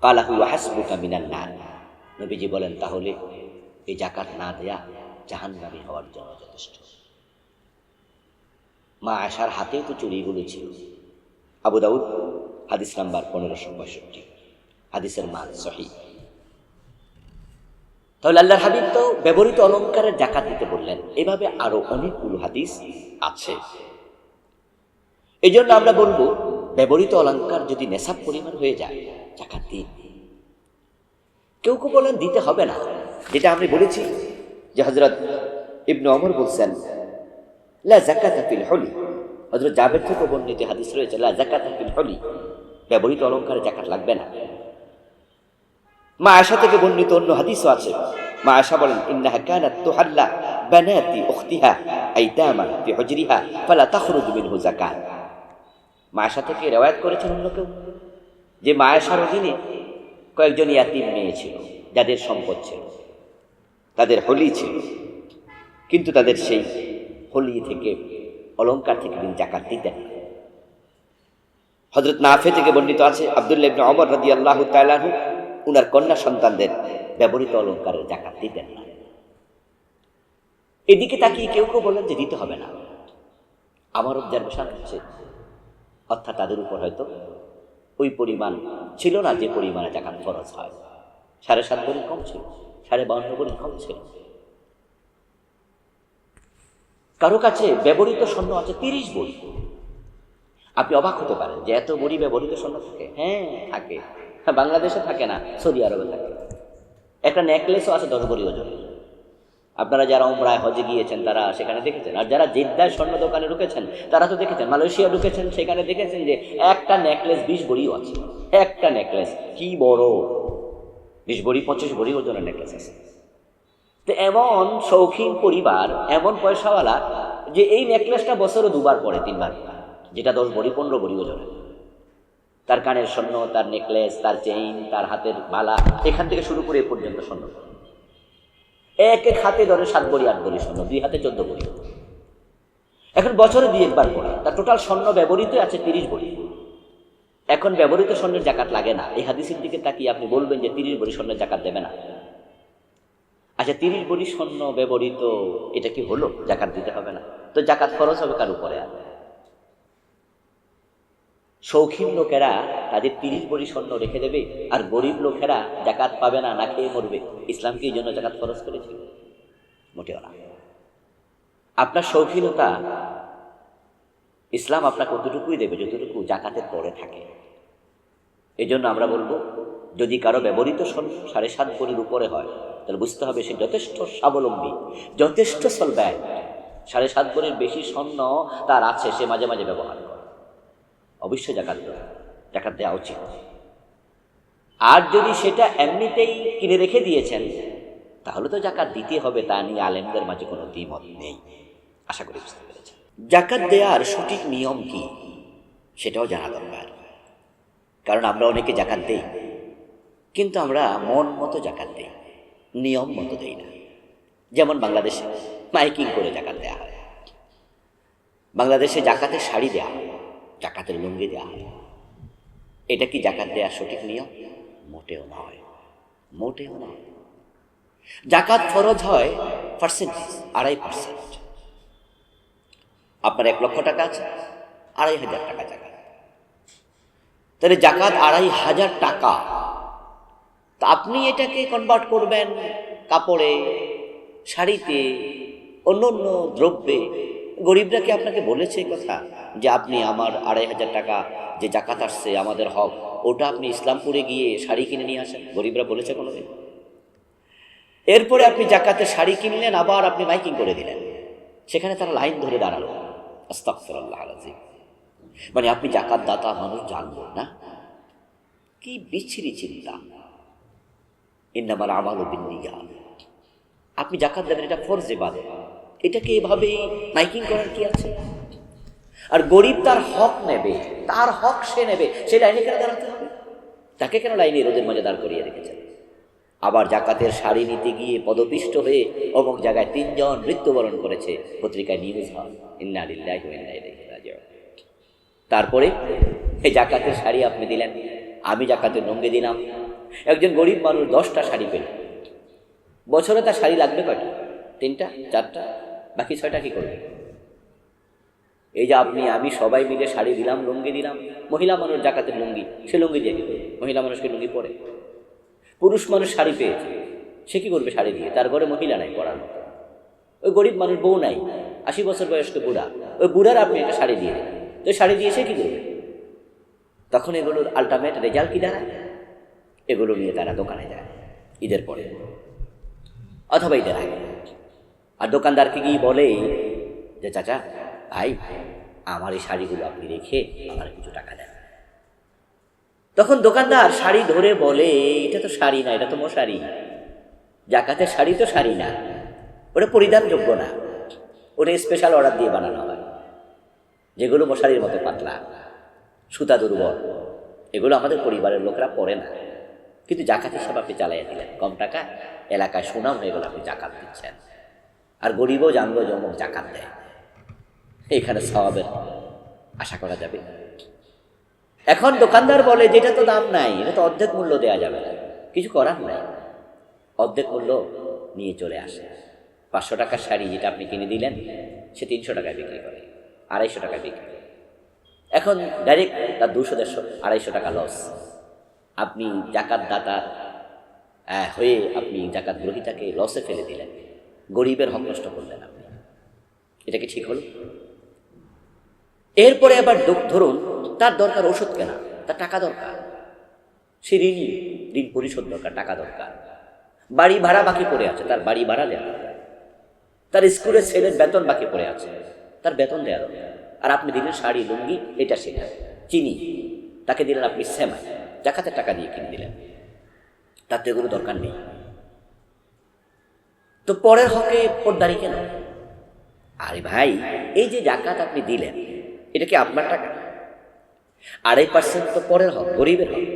ক্বালা হুয়া হাসবুকা মিনান নার। নবীজি বলেন, তাহলে এই যাকাত না দেয়া জাহান্নামী হওয়ার জন্য যথেষ্ট। মা আয়েশার হাতেও তো চুড়িগুলো ছিল। আবু দাউদ হাদিস নাম্বার 1565, হাদিসের মান সহিহ। তাহলে আল্লাহর হাবিব তো ব্যবহৃত অলংকারের যাকাত দিতে বললেন। এভাবে আরো অনেকগুলো হাদিস আছে। এই জন্য আমরা বলবো, ব্যবহৃত অলংকার যদি নেশাব পরিমাণ হয়ে যায় যাকাত দিন। কেউ কেউ বলেন দিতে হবে না, যেটা আমি বলেছি যে হযরত ইবনে ওমর বলছেন লা যাকাতা ফিল হুলি। হযরত জাবের থেকে বর্ণিত হাদিস রয়েছে লা যাকাতা ফিল হুলি, ব্যবহৃত অলংকারে যাকাত লাগবে না। মা আয়েশা থেকে বর্ণিত অন্য হাদিসও আছে। মা আয়েশা বলেন, ইন্নাহা কানাত তুহাল্লা বানাতি উখতিহা আইতামান ফি হুজরিহা ফালা তাখরুজু মিনহু যাকাত। মা আয়েশা থেকে রওয়ায়াত করেছেন অন্য কেউ যে মা আয়েশার অধীনে কয়েকজন ইয়াতিম মেয়ে ছিল, যাদের সম্পদ ছিল, তাদের হোলি ছিল, কিন্তু তাদের সেই হোলি থেকে অলংকার থেকে তিনি যাকাত দিতেন না। হযরত নাফে থেকে বর্ণিত আছে, আব্দুল্লাহ ইবনে ওমর রাদিয়াল্লাহু তাআলা আনহু উনার কন্যা সন্তানদের ব্যবহৃত অলংকারের যাকাত দিতেন না। এদিকে তাকিয়ে কেউ কেউ বলেন যে দিতে হবে না। আমার অবজারভেশন হচ্ছে, অর্থাৎ তাদের উপর হয়তো ওই পরিমাণ ছিল না যে পরিমাণে যাকাত ফরজ হয়। 7.5 ভরি কম ছিল, 52.5 ভরি কম ছিল। কারো কাছে ব্যবহৃত স্বর্ণ আছে 30 ভরি। আপনি অবাক হতে পারেন যে এত ভরি ব্যবহৃত স্বর্ণ থাকে। হ্যাঁ থাকে, বাংলাদেশে থাকে না, সৌদি আরবে থাকে। একটা নেকলেসও আছে 10 ভরি ওজন। আপনারা যারা উমরায় হজে গিয়েছেন তারা সেখানে দেখেছেন, আর যারা জেদ্দায় স্বর্ণ দোকানে ঢুকেছেন তারা তো দেখেছেন, মালয়েশিয়া ঢুকেছেন সেখানে দেখেছেন যে একটা নেকলেস 20 ভরিও আছে। একটা নেকলেস কি বড়, 20 ভরি 25 ভরি ওজনের নেকলেস আছে। তো এমন শৌখিন পরিবার, এমন পয়সাওয়ালা যে এই নেকলেসটা বছরে 2 বার পরে, 3 বার, যেটা 10 ভরি 15 ভরি ওজনের। তার কানের স্বর্ণ, তার নেকলেস, তার চেইন, তার হাতের মালা, এখান থেকে শুরু করে এ পর্যন্ত স্বর্ণ। এক এক হাতে ধরে 7 ভরি 8 ভরি স্বর্ণ, 2 হাতে 14 ভরি। এখন বছরে 2 বার পরে তার টোটাল স্বর্ণ ব্যবহৃত আছে 30 ভরি। এখন ব্যবহৃত স্বর্ণের যাকাত লাগে না। এই হাদিসের দিকে তাকিয়ে আপনি বলবেন যে 30 ভরি স্বর্ণের যাকাত দেবে না। আচ্ছা, 30 ভরি স্বর্ণ ব্যবহৃত, এটা কি হলো যাকাত দিতে হবে না? তো যাকাত খরচ হবে কার উপরে? শৌখিন লোকেরা তাদের 30 ভরি স্বর্ণ রেখে দেবে, আর গরিব লোকেরা যাকাত পাবে না, না খেয়ে মরবে। ইসলাম কি এই জন্য যাকাত খরচ করেছিল? মোটেও না। আপনার শৌখিনতা, ইসলাম আপনাকে কতটুকুই দেবে যতটুকু যাকাতের পরে থাকে। এই জন্য আমরা বলবো, যদি কারো ব্যবহৃত স্বর্ণ 7.5 ভরির উপরে হয় তাহলে বুঝতে হবে সে যথেষ্ট স্বাবলম্বী, যথেষ্ট সলভ্যান্ট। 7.5 ভরির বেশি স্বর্ণ তার আছে, সে মাঝে মাঝে ব্যবহার করে, অবশ্যই যাকাত দেওয়া উচিত। আর যদি সেটা এমনিতেই কিনে রেখে দিয়েছেন তাহলে তো যাকাত দিতে হবে, তা নিয়ে আলেমদের মাঝে কোনো দ্বিমত নেই। আশা করি বুঝতে পেরেছেন। যাকাত দেওয়ার সঠিক নিয়ম কি সেটাও জানা দরকার। কারণ আমরা অনেকে যাকাত দেই, কিন্তু আমরা মন মতো যাকাত দেই, নিয়ম মতো দেই না। যেমন বাংলাদেশে মাইকিং করে যাকাত দেওয়া হয়, বাংলাদেশে যাকাতের শাড়ি দেওয়া হয়, যাকাতের লুঙ্গি দেওয়া হয়। এটা কি যাকাত দেওয়ার সঠিক নিয়ম? মোটেও নয়, মোটেও নয়। যাকাত ফরজ হয় পার্সেন্টেজ, 2.5%। আপনার 1 লক্ষ টাকা আছে, 2,500 টাকা যাকাত। তাহলে যাকাত 2,500 টাকা। তা আপনি এটাকে কনভার্ট করবেন কাপড়ে, শাড়িতে, অন্য অন্য দ্রব্যে। গরিবরা কি আপনাকে বলেছে কথা যে আপনি আমার 2,500 টাকা যে যাকাত আসছে আমাদের হক, ওটা আপনি ইসলামপুরে গিয়ে শাড়ি কিনে নিয়ে আসেন? গরিবরা বলেছে কোনোদিন? এরপরে আপনি যাকাতের শাড়ি কিনলেন, আবার আপনি মাইকিং করে দিলেন, সেখানে তারা লাইন ধরে দাঁড়ালো। আস্তাগফিরুল্লাহ আল-আযীম। মানে আপনি যাকাত দাতা, মানুষ জানবো না? কি বিচ্ছিরি চিন্তা। ইন্নামাল আমালু বিন্নিয়াত। আপনি যাকাত দেবেন, এটা ফরজ ইবাদত, এটাকে এভাবেই মাইকিং করার কি আছে? আর গরিব তার হক নেবে, তার হক সে নেবে, সে লাইনে কেন দাঁড়াতে হবে? তাকে কেন লাইনে রোদের মাঝে দাঁড় করিয়ে রেখেছেন? আবার যাকাতের শাড়ি নিতে গিয়ে পদপিষ্ট হয়ে অমুক জায়গায় 3 জন মৃত্যুবরণ করেছে, পত্রিকায় নিউজ হয়। ইন্না লিল্লাহি ওয়া ইন্না ইলাইহি রাজিউন। তারপরে এই জাকাতের শাড়ি আপনি দিলেন, আমি জাকাতের লুঙ্গি দিলাম। একজন গরিব মানুষ 10টা শাড়ি পেল, বছরে তার শাড়ি লাগবে কয়টা? 3টা 4টা, বাকি 6টা কি করবে? এই যে আপনি আমি সবাই মিলে শাড়ি দিলাম, লুঙ্গি দিলাম। মহিলা মানুষ জাকাতের লুঙ্গি, সে লুঙ্গি দিয়ে কি করবে? মহিলা মানুষকে লুঙ্গি পরে। পুরুষ মানুষ শাড়ি পেয়েছে, সে কি করবে শাড়ি দিয়ে? তার ঘরে মহিলা নাই পরার মতো। ওই গরিব মানুষ বউ নাই, 80 বছর বয়স্ক বুড়া, ওই বুড়ার আপনি একটা শাড়ি দিয়ে দিলেন, তো শাড়ি দিয়ে সে কি করবে? তখন এগুলোর আলটিমেট রেজাল্ট কি দাঁড়ায়? এগুলো নিয়ে তারা দোকানে যায় ঈদের পরে অথবা ঈদের আগে, আর দোকানদারকে গিয়ে বলে যে চাচা ভাই, আমার এই শাড়িগুলো আপনি রেখে আমার কিছু টাকা দেন। তখন দোকানদার শাড়ি ধরে বলে, এটা তো শাড়ি না, এটা তো মশারি। জাকাতের শাড়ি তো শাড়ি না, ওটা পরিধানযোগ্য না, ওটা স্পেশাল অর্ডার দিয়ে বানানো হয়, যেগুলো মশারির মতো পাতলা, সুতা দুর্বল, এগুলো আমাদের পরিবারের লোকরা পরে না। কিন্তু জাকাত হিসাবে আপনি চালাইয়া দিলেন, কম টাকা, এলাকায় সুনাম হয়ে গেল, আপনি জাকাত দিচ্ছেন। আর গরিবও জানলো যে অমুক জাকাত দেয়, এখানে সওয়াবের আশা করা যাবে। এখন দোকানদার বলে যে এটা তো দাম নাই, এটা তো অর্ধেক মূল্য দেওয়া যাবে না। কিছু করার নাই, অর্ধেক মূল্য নিয়ে চলে আসে। 500 টাকার শাড়ি যেটা আপনি কিনে দিলেন, সে 300 টাকায় বিক্রি করে, 250 টাকায় বিক্রি করে। এখন ডাইরেক্ট তার 200, 150, 250 টাকা লস। আপনি জাকাত দাতা হয়ে আপনি জাকাত গ্রহীতাকে লসে ফেলে দিলেন, গরিবের হক নষ্ট করলেন আপনি। এটা কি ঠিক হলো? এরপরে আবার ধরুন তার দরকার ওষুধ কেনা, তার টাকা দরকার, সে ঋণ পরিশোধ দরকার, টাকা দরকার। বাড়ি ভাড়া বাকি পড়ে আছে, তার বাড়ি ভাড়া দেওয়া দরকার। তার স্কুলের ছেলের বেতন বাকি পড়ে আছে, তার বেতন দেওয়া দরকার। আর আপনি দিলেন শাড়ি, লুঙ্গি, এটা সেটা, চিনি, তাকে দিলেন আপনি সেমাই, জাকাতের টাকা দিয়ে কিনে দিলেন, তার তো এগুলো দরকার নেই। তো পরের হকে পর্দারি কেন? আরে ভাই, এই যে জাকাত আপনি দিলেন, এটা কি আপনার টাকা? 2.5% তো পরের হক, গরিবের হক।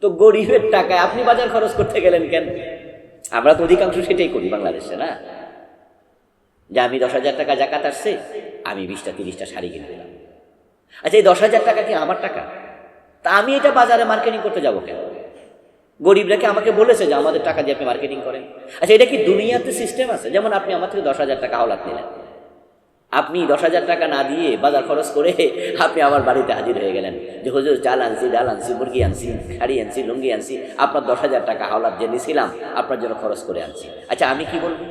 তো গরিবের টাকায় আপনি বাজার খরচ করতে গেলেন কেন? আমরা তো অধিকাংশ সেটাই করি বাংলাদেশে, না? যে আমি 10,000 টাকা জাকাত আসছে, আমি 20টা 30টা শাড়ি কিনে দিলাম। আচ্ছা, এই 10,000 টাকা কি আমার টাকা? তা আমি এটা বাজারে মার্কেটিং করতে যাব কেন? গরিবরা কি আমাকে বলেছে যে আমাদের টাকা দিয়ে আপনি মার্কেটিং করেন? আচ্ছা, এটা কি দুনিয়াতে সিস্টেম আছে? যেমন আপনি আমার থেকে 10,000 টাকা হাওলাত নিলেন, আপনি 10,000 টাকা না দিয়ে বাজার খরচ করে আপনি আমার বাড়িতে হাজির হয়ে গেলেন যে হুজুর চাল আনছি, ডাল আনছি, মুরগি আনছি, শাড়ি আনছি, লুঙ্গি আনছি, আপনার 10,000 টাকা হাওলাত যে নিয়েছিলাম আপনার জন্য খরচ করে আনছি। আচ্ছা, আমি কি বলবো?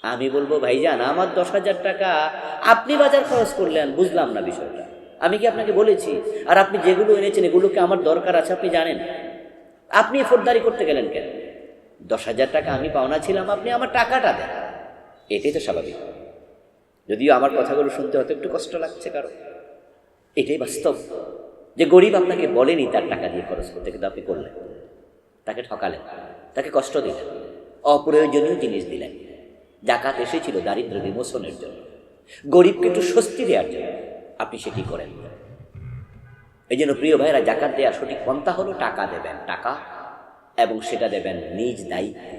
আমি বলবো ভাইজান, আমার 10,000 টাকা আপনি বাজার খরচ করলেন, বুঝলাম না বিষয়টা। আমি কি আপনাকে বলেছি? আর আপনি যেগুলো এনেছেন এগুলোকে আমার দরকার আছে, আপনি জানেন, আপনি ফোরদারি করতে গেলেন কেন? 10,000 টাকা আমি পাওনা ছিলাম, আপনি আমার টাকাটা দেন, এটাই তো স্বাভাবিক। যদিও আমার কথাগুলো শুনতে হয়তো একটু কষ্ট লাগছে, কারণ এটাই বাস্তব যে গরিব আপনাকে বলেনি তার টাকা দিয়ে খরচ করতে, কিন্তু আপনি করলেন, তাকে ঠকালেন, তাকে কষ্ট দিলেন, অপ্রয়োজনীয় জিনিস দিলেন। জাকাত এসেছিল দারিদ্র বিমোচনের জন্য, গরিবকে একটু স্বস্তি দেওয়ার জন্য, আপনি সেটি করেন। এই জন্য প্রিয় ভাইরা, জাকাত দেওয়ার সঠিক পন্থা হলো টাকা দেবেন, টাকা, এবং সেটা দেবেন নিজ দায়িত্বে,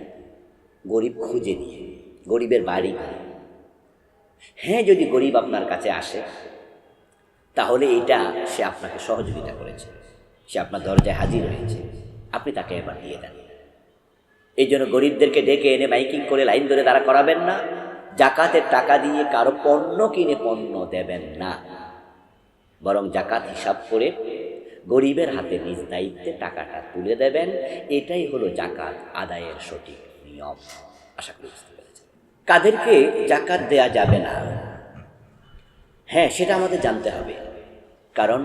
গরিব খুঁজে নিয়ে, গরিবের বাড়ি। হ্যাঁ, যদি গরিব আপনার কাছে আসে তাহলে এটা সে আপনাকে সহযোগিতা করেছে, সে আপনার দরজায় হাজির হয়েছে, আপনি তাকে এবার দিয়ে দেন। এই জন্য গরিবদেরকে ডেকে এনে মাইকিং করে লাইন ধরে তারা করাবেন না। জাকাতের টাকা দিয়ে কারো পণ্য কিনে পণ্য দেবেন না, বরং জাকাত হিসাব করে গরিবের হাতে নিজ দায়িত্বে টাকাটা তুলে দেবেন। এটাই হলো জাকাত আদায়ের সঠিক নিয়ম। আশা করি বুঝতে পেরেছেন। কাদেরকে জাকাত দেয়া যাবে না, হ্যাঁ সেটা আমাদের জানতে হবে। কারণ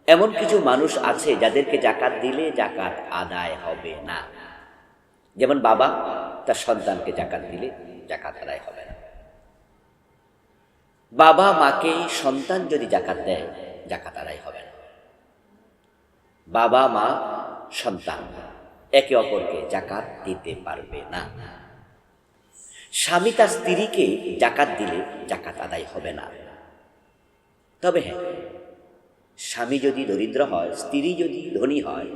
এমন কিছু মানুষ আছে যাদেরকে জাকাত দিলে জাকাত আদায় হবে না। যেমন বাবা তার সন্তানকে জাকাত দিলে জাকাত আদায় হবে না। বাবা মাকে সন্তান যদি জাকাত দেয় জাকাত আদায় হবে না। বাবা মা সন্তান একে অপরকে জাকাত দিতে পারবে না। স্বামী তার স্ত্রীকে জাকাত দিলে জাকাত আদায় হবে না। তবে হ্যাঁ, স্বামী যদি দরিদ্র হয়, স্ত্রী যদি ধনী হয়,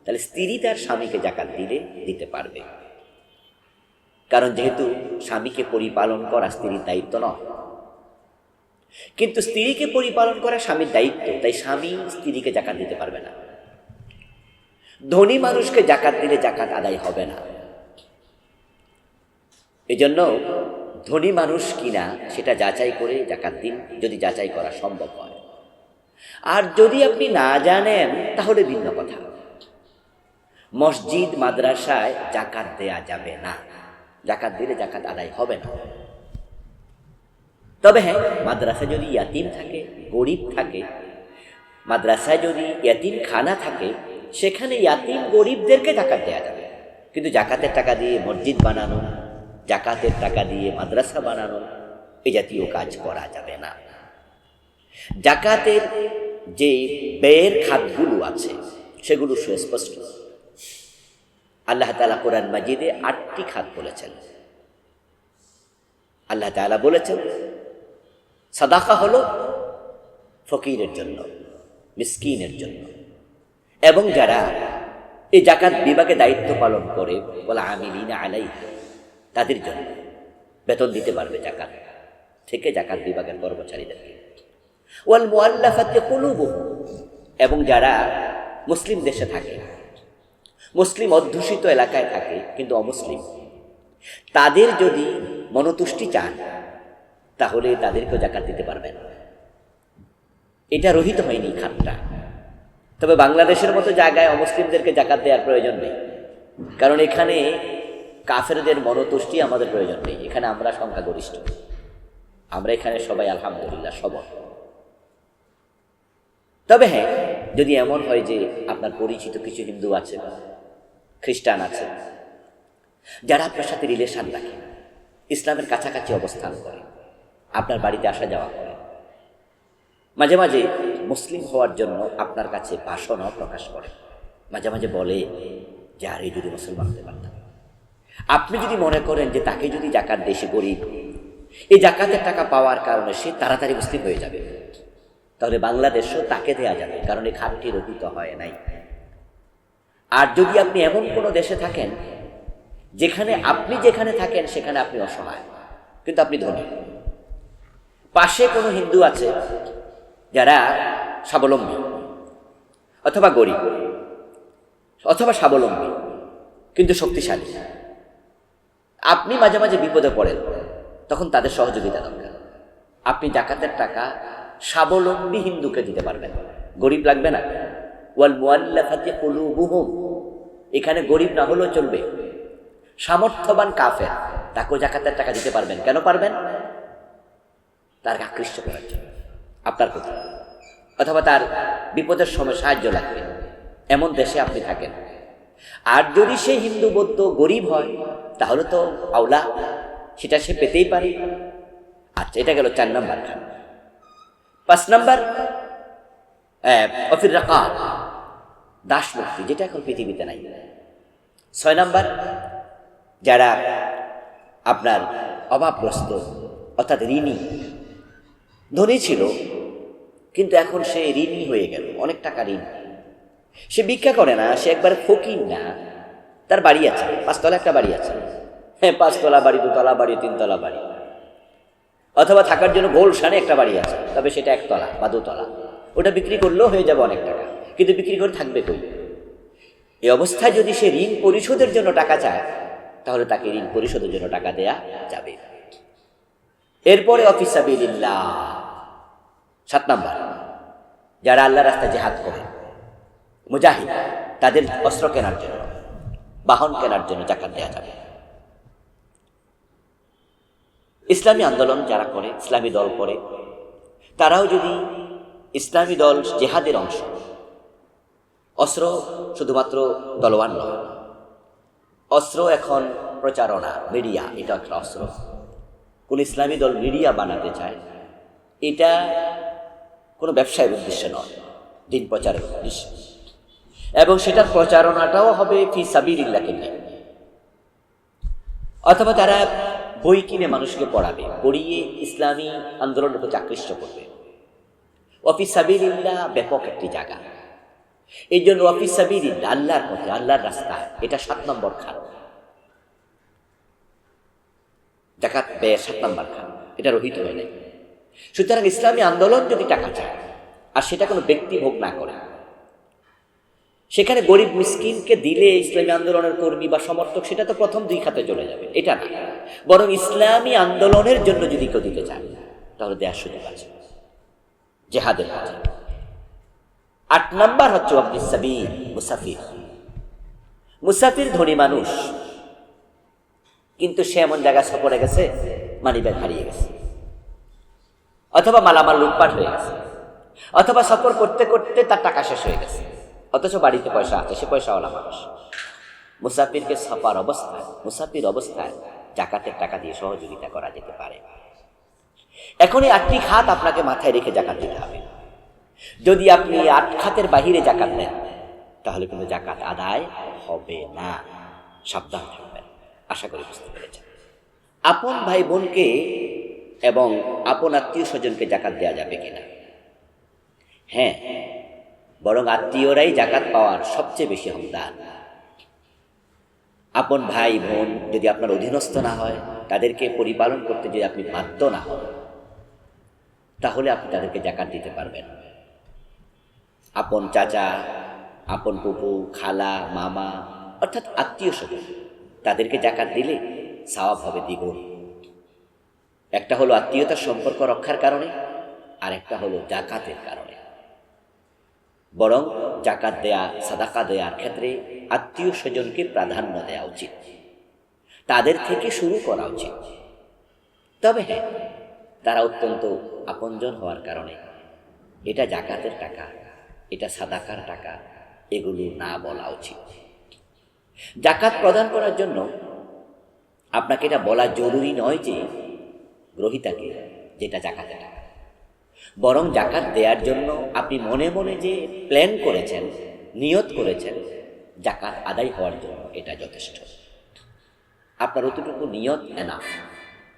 তাহলে স্ত্রী তার স্বামীকে জাকাত দিলে দিতে পারবে। কারণ যেহেতু স্বামীকে পরিপালন করা স্ত্রীর দায়িত্ব নয়, কিন্তু স্ত্রীকে পরিপালন করা স্বামীর দায়িত্ব, তাই স্বামী স্ত্রীকে জাকাত দিতে পারবে না। ধনী মানুষকে জাকাত দিলে জাকাত আদায় হবে না। এই জন্য ধনী মানুষ কিনা সেটা যাচাই করে জাকাত দিন, যদি যাচাই করা সম্ভব হয়। আর যদি আপনি না জানেন তাহলে ভিন্ন কথা। মসজিদ মাদ্রাসায় জাকাত দেয়া যাবে না, জাকাত দিলে জাকাত আদায় হবে না। তবে হ্যাঁ, মাদ্রাসায় যদি ইয়াতিম থাকে, গরিব থাকে, মাদ্রাসায় যদি ইয়াতিম খানা থাকে, সেখানে ইয়াতিম গরিবদেরকে জাকাত দেয়া যাবে। কিন্তু জাকাতের টাকা দিয়ে মসজিদ বানানো, জাকাতের টাকা দিয়ে মাদ্রাসা বানানো, এই জাতীয় কাজ করা যাবে না। জাকাতের যে ব্যয়ের খাতগুলো আছে সেগুলো সুস্পষ্ট। আল্লাহ তাআলা কোরআন মাজিদে 8টি খাত বলেছেন। আল্লাহ তাআলা বলেছেন, সাদাকা হলো ফকিরের জন্য, মিসকিনের জন্য, এবং যারা এই জাকাত বিভাগে দায়িত্ব পালন করে, বলা আমিলিনা আলাইহা, তাদের জন্য বেতন দিতে পারবে জাকাত থেকে, জাকাত বিভাগের কর্মচারীদেরকে। ওয়াল মুআল্লাফাতি কুলুবুহুম, এবং যারা মুসলিম দেশে থাকে, মুসলিম অধ্যুষিত এলাকায় থাকে কিন্তু অমুসলিম, তাদের যদি মনতুষ্টি চান তাহলে তাদেরকেও জাকাত দিতে পারবেন। এটা রহিত হয়নি খাতটা। তবে বাংলাদেশের মতো জায়গায় অমুসলিমদেরকে জাকাত দেওয়ার প্রয়োজন নেই, কারণ এখানে কাফেরদের মনতুষ্টি আমাদের প্রয়োজন নেই। এখানে আমরা সংখ্যাগরিষ্ঠ, আমরা এখানে সবাই আলহামদুলিল্লাহ সবল। তবে হ্যাঁ, যদি এমন হয় যে আপনার পরিচিত কিছু হিন্দু আছে, খ্রিস্টান আছে, যারা আপনার সাথে রিলেশন রাখে, ইসলামের কাছাকাছি অবস্থান করে, আপনার বাড়িতে আসা যাওয়া করে, মাঝে মাঝে মুসলিম হওয়ার জন্য আপনার কাছে বাসনাও প্রকাশ করে, মাঝে মাঝে বলে যে আর এই যদি মুসলমান হতে পারতাম। আপনি যদি মনে করেন যে তাকে যদি জাকাত দেশে গরিব, এই জাকাতের টাকা পাওয়ার কারণে সে তাড়াতাড়ি মুসলিম হয়ে যাবে, তাহলে বাংলাদেশও তাকে দেয়া যাবে, কারণ এই খাতটি রহিত হয় নাই। আর যদি আপনি এমন কোনো দেশে থাকেন যেখানে থাকেন সেখানে আপনি অসহায় কিন্তু আপনি ধনী, পাশে কোনো হিন্দু আছে যারা স্বাবলম্বী অথবা গরিব অথবা স্বাবলম্বী কিন্তু শক্তিশালী, আপনি মাঝে মাঝে বিপদে পড়েন, তখন তাদের সহযোগিতা দরকার। আপনি জাকাতের টাকা স্বাবলম্বী হিন্দুকে দিতে পারবেন, গরিব লাগবে না। ওয়াল মুআল্লাফাতি কুলুবুহুম, এখানে গরিব না হলেও চলবে, সামর্থ্যবান কাফের, তাকেও জাকাতের টাকা দিতে পারবেন। কেন পারবেন? তার আকৃষ্ট করার জন্য, আপনার কথা, অথবা তার বিপদের সময় সাহায্য লাগবে, এমন দেশে আপনি থাকেন। আর যদি সে হিন্দু বৌদ্ধ গরিব হয় তাহলে তো আওলা, সেটা সে পেতেই পারে। আচ্ছা, এটা গেল 4 নম্বর খান। 5 নম্বর অফির রাকাব, দাস মুক্তি, যেটা এখন পৃথিবীতে নাই। 6 নম্বর, যারা আপনার অভাবগ্রস্ত অর্থাৎ ঋণী, ধনী ছিল কিন্তু এখন সে ঋণী হয়ে গেল, অনেক টাকা ঋণ, সে ভিক্ষা করে না, সে একবারে ফকির না, তার বাড়ি আছে, 5 তলা একটা বাড়ি আছে, হ্যাঁ 5 তলা বাড়ি, 2 তলা বাড়ি, 3 তলা বাড়ি, অথবা থাকার জন্য গোলশানে একটা বাড়ি আছে, তবে সেটা 1 তলা বা 2 তলা, ওটা বিক্রি করলেও হয়ে যাবে অনেক টাকা, কিন্তু বিক্রি করে থাকবে কই? এই অবস্থায় যদি সে ঋণ পরিশোধের জন্য টাকা চায় তাহলে তাকে ঋণ পরিশোধের জন্য টাকা দেয়া যাবে। এরপরে ফি সাবিলিল্লাহ, 7 নম্বর, যারা আল্লাহর রাস্তায় জিহাদ করে, মুজাহিদ, তাদের অস্ত্র কেনার জন্য, বাহন কেনার জন্য জাকাত দেয়া যাবে। ইসলামী আন্দোলন যারা করে, ইসলামী দল করে, তারাও যদি ইসলামী দল জিহাদের অংশ, অস্ত্র শুধুমাত্র তলোয়ার নয়, অস্ত্র এখন প্রচারণা, মিডিয়া, এটা একটা অস্ত্র। কোন ইসলামী দল মিডিয়া বানাতে চায়, এটা কোনো ব্যবসায়ের উদ্দেশ্যে নয়, দিন প্রচারের উদ্দেশ্যে, এবং সেটার প্রচারণাটাও হবে ফি সাবিলিল্লাহকে নিয়ে। অথবা তারা বই কিনে মানুষকে পড়াবে, পড়িয়ে ইসলামী আন্দোলনের প্রতি আকৃষ্ট করবে। ফি সাবিলিল্লাহ ব্যাপক একটি জায়গা, এই জন্য ফি সাবিলিল্লাহ, আল্লাহর পথে, আল্লাহর রাস্তায়, এটা 7 নম্বর খাত। জাকাত ব্যয় 7 নম্বর খাত, এটা রহিত হয় নাই। সুতরাং ইসলামী আন্দোলন যদি টাকা চায় আর সেটা কোনো ব্যক্তি ভোগ না করে, সেখানে গরিব মিসকিনকে দিলে ইসলামী আন্দোলনের কর্মী বা সমর্থক সেটা তো প্রথম দুই খাতে চলে যাবে, এটা না। বরং ইসলামী আন্দোলনের জন্য যদি কেউ দিতে চায় তাহলে দেওয়ার সুযোগ আছে জেহাদের পথে। 8 নাম্বার হচ্ছে ওয়াবনিস সাবিল, মুসাফির। মুসাফির ধনী মানুষ, কিন্তু সে এমন জায়গায় সফরে গেছে মানিব্যাগ হারিয়ে গেছে, অথবা মালামাল লুটপাট হয়ে গেছে, অথবা সফর করতে করতে তার টাকা শেষ হয়ে গেছে, অথচ বাড়িতে পয়সা আছে, সে পয়সাওয়ালা মানুষ। মুসাফিরকে সফর অবস্থায়, মুসাফির অবস্থায় জাকাতের টাকা দিয়ে সহযোগিতা করা যেতে পারে। এখন এই 8টি খাত আপনাকে মাথায় রেখে জাকাত দিতে হবে। যদি আপনি 8 খাতের বাহিরে জাকাত দেন তাহলে কিন্তু জাকাত আদায় হবে না, সাবধান থাকবেন। আশা করি বুঝতে পেরেছেন। আপন ভাই বোনকে এবং আপন আত্মীয় স্বজনকে জাকাত দেওয়া যাবে কিনা? হ্যাঁ, বরং আত্মীয়রাই জাকাত পাওয়ার সবচেয়ে বেশি হকদার। আপন ভাই বোন যদি আপনার অধীনস্থ না হয়, তাদেরকে পরিপালন করতে যদি আপনি বাধ্য না হন, তাহলে আপনি তাদেরকে জাকাত দিতে পারবেন। আপন চাচা, আপন ফুফু, খালা, মামা, অর্থাৎ আত্মীয় স্বজন, তাদেরকে জাকাত দিলে সওয়াব হবে দ্বিগুণ। একটা হলো আত্মীয়তার সম্পর্ক রক্ষার কারণে, আর একটা হলো জাকাতের কারণে। বরং জাকাত দেয়া, সাদাকা দেওয়ার ক্ষেত্রে আত্মীয় স্বজনকে প্রাধান্য দেওয়া উচিত, তাদের থেকে শুরু করা উচিত। তবে হ্যাঁ, তারা অত্যন্ত আপনজন হওয়ার কারণে এটা জাকাতের টাকা, এটা সাদাকার টাকা, এগুলো না বলা উচিত। জাকাত প্রদান করার জন্য আপনাকে এটা বলা জরুরি নয় যে গ্রহীতাকে যেটা জাকাতের টাকা, বরং জাকাত দেওয়ার জন্য আপনি মনে মনে যে প্ল্যান করেছেন, নিয়ত করেছেন জাকাত আদায় হওয়ার জন্য, এটা যথেষ্ট। আপনার অতটুকু নিয়ত এনাফ,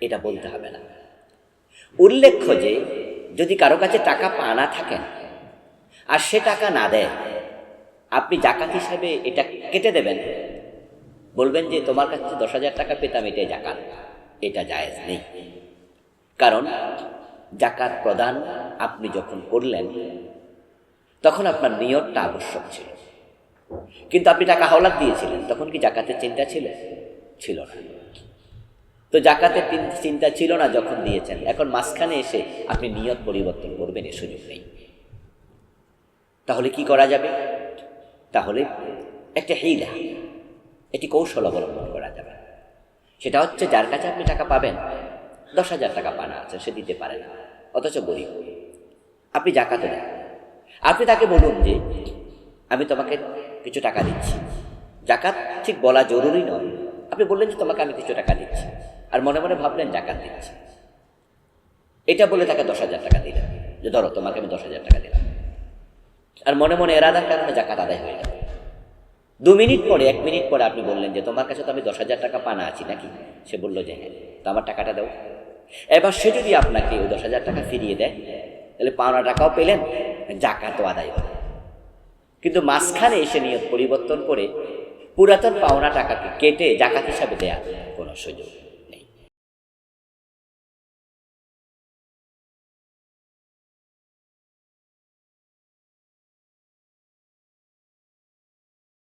এটা বলতে হবে না। উল্লেখ্য যে যদি কারো কাছে টাকা পানা থাকেন আর সে টাকা না দেয়, আপনি জাকাত হিসাবে এটা কেটে দেবেন, বলবেন যে তোমার কাছে 10,000 টাকা পেতাম, এটাই জাকাত, এটা জায়েজ নেই। কারণ জাকাত প্রদান আপনি যখন করলেন তখন আপনার নিয়তটা আবশ্যক ছিল, কিন্তু আপনি টাকা হাওলাত দিয়েছিলেন, তখন কি জাকাতের চিন্তা ছিল? ছিল না। তো জাকাতের চিন্তা ছিল না যখন দিয়েছেন, এখন মাঝখানে এসে আপনি নিয়ত পরিবর্তন করবেন, এর সুযোগ নেই। তাহলে কি করা যাবে? তাহলে একটা হিলা, একটি কৌশল অবলম্বন করা যাবে। সেটা হচ্ছে, যার কাছে আপনি টাকা পাবেন, 10,000 টাকা পানা আছে, সে দিতে পারে না, অথচ গরিব, আপনি জাকাতে দেন। আপনি তাকে বলুন যে আমি তোমাকে কিছু টাকা দিচ্ছি। জাকাত ঠিক বলা জরুরি নয়, আপনি বললেন যে তোমাকে আমি কিছু টাকা দিচ্ছি, আর মনে মনে ভাবলেন জাকাত দিচ্ছি। এটা বলে তাকে 10,000 টাকা দিলেন, যে ধরো তোমাকে আমি 10,000 টাকা দিলাম, আর মনে মনে এরাদার কারণে জাকাত আদায় হয়ে যাবে। 2 মিনিট পরে, 1 মিনিট পরে আপনি বললেন যে তোমার কাছে তো আমি 10,000 টাকা পানা আছি নাকি? সে বললো যে হ্যাঁ, তো আমার টাকাটা দাও। এবার সে যদি আপনাকে ওই 10,000 টাকা ফিরিয়ে দেয়, তাহলে পাওনা টাকাও পেলেন, জাকাতও আদায় হবে। কিন্তু মাঝখানে এসে নিয়ত পরিবর্তন করে পুরাতন পাওনা টাকাকে কেটে জাকাত হিসাবে দেয়া কোনো সুযোগ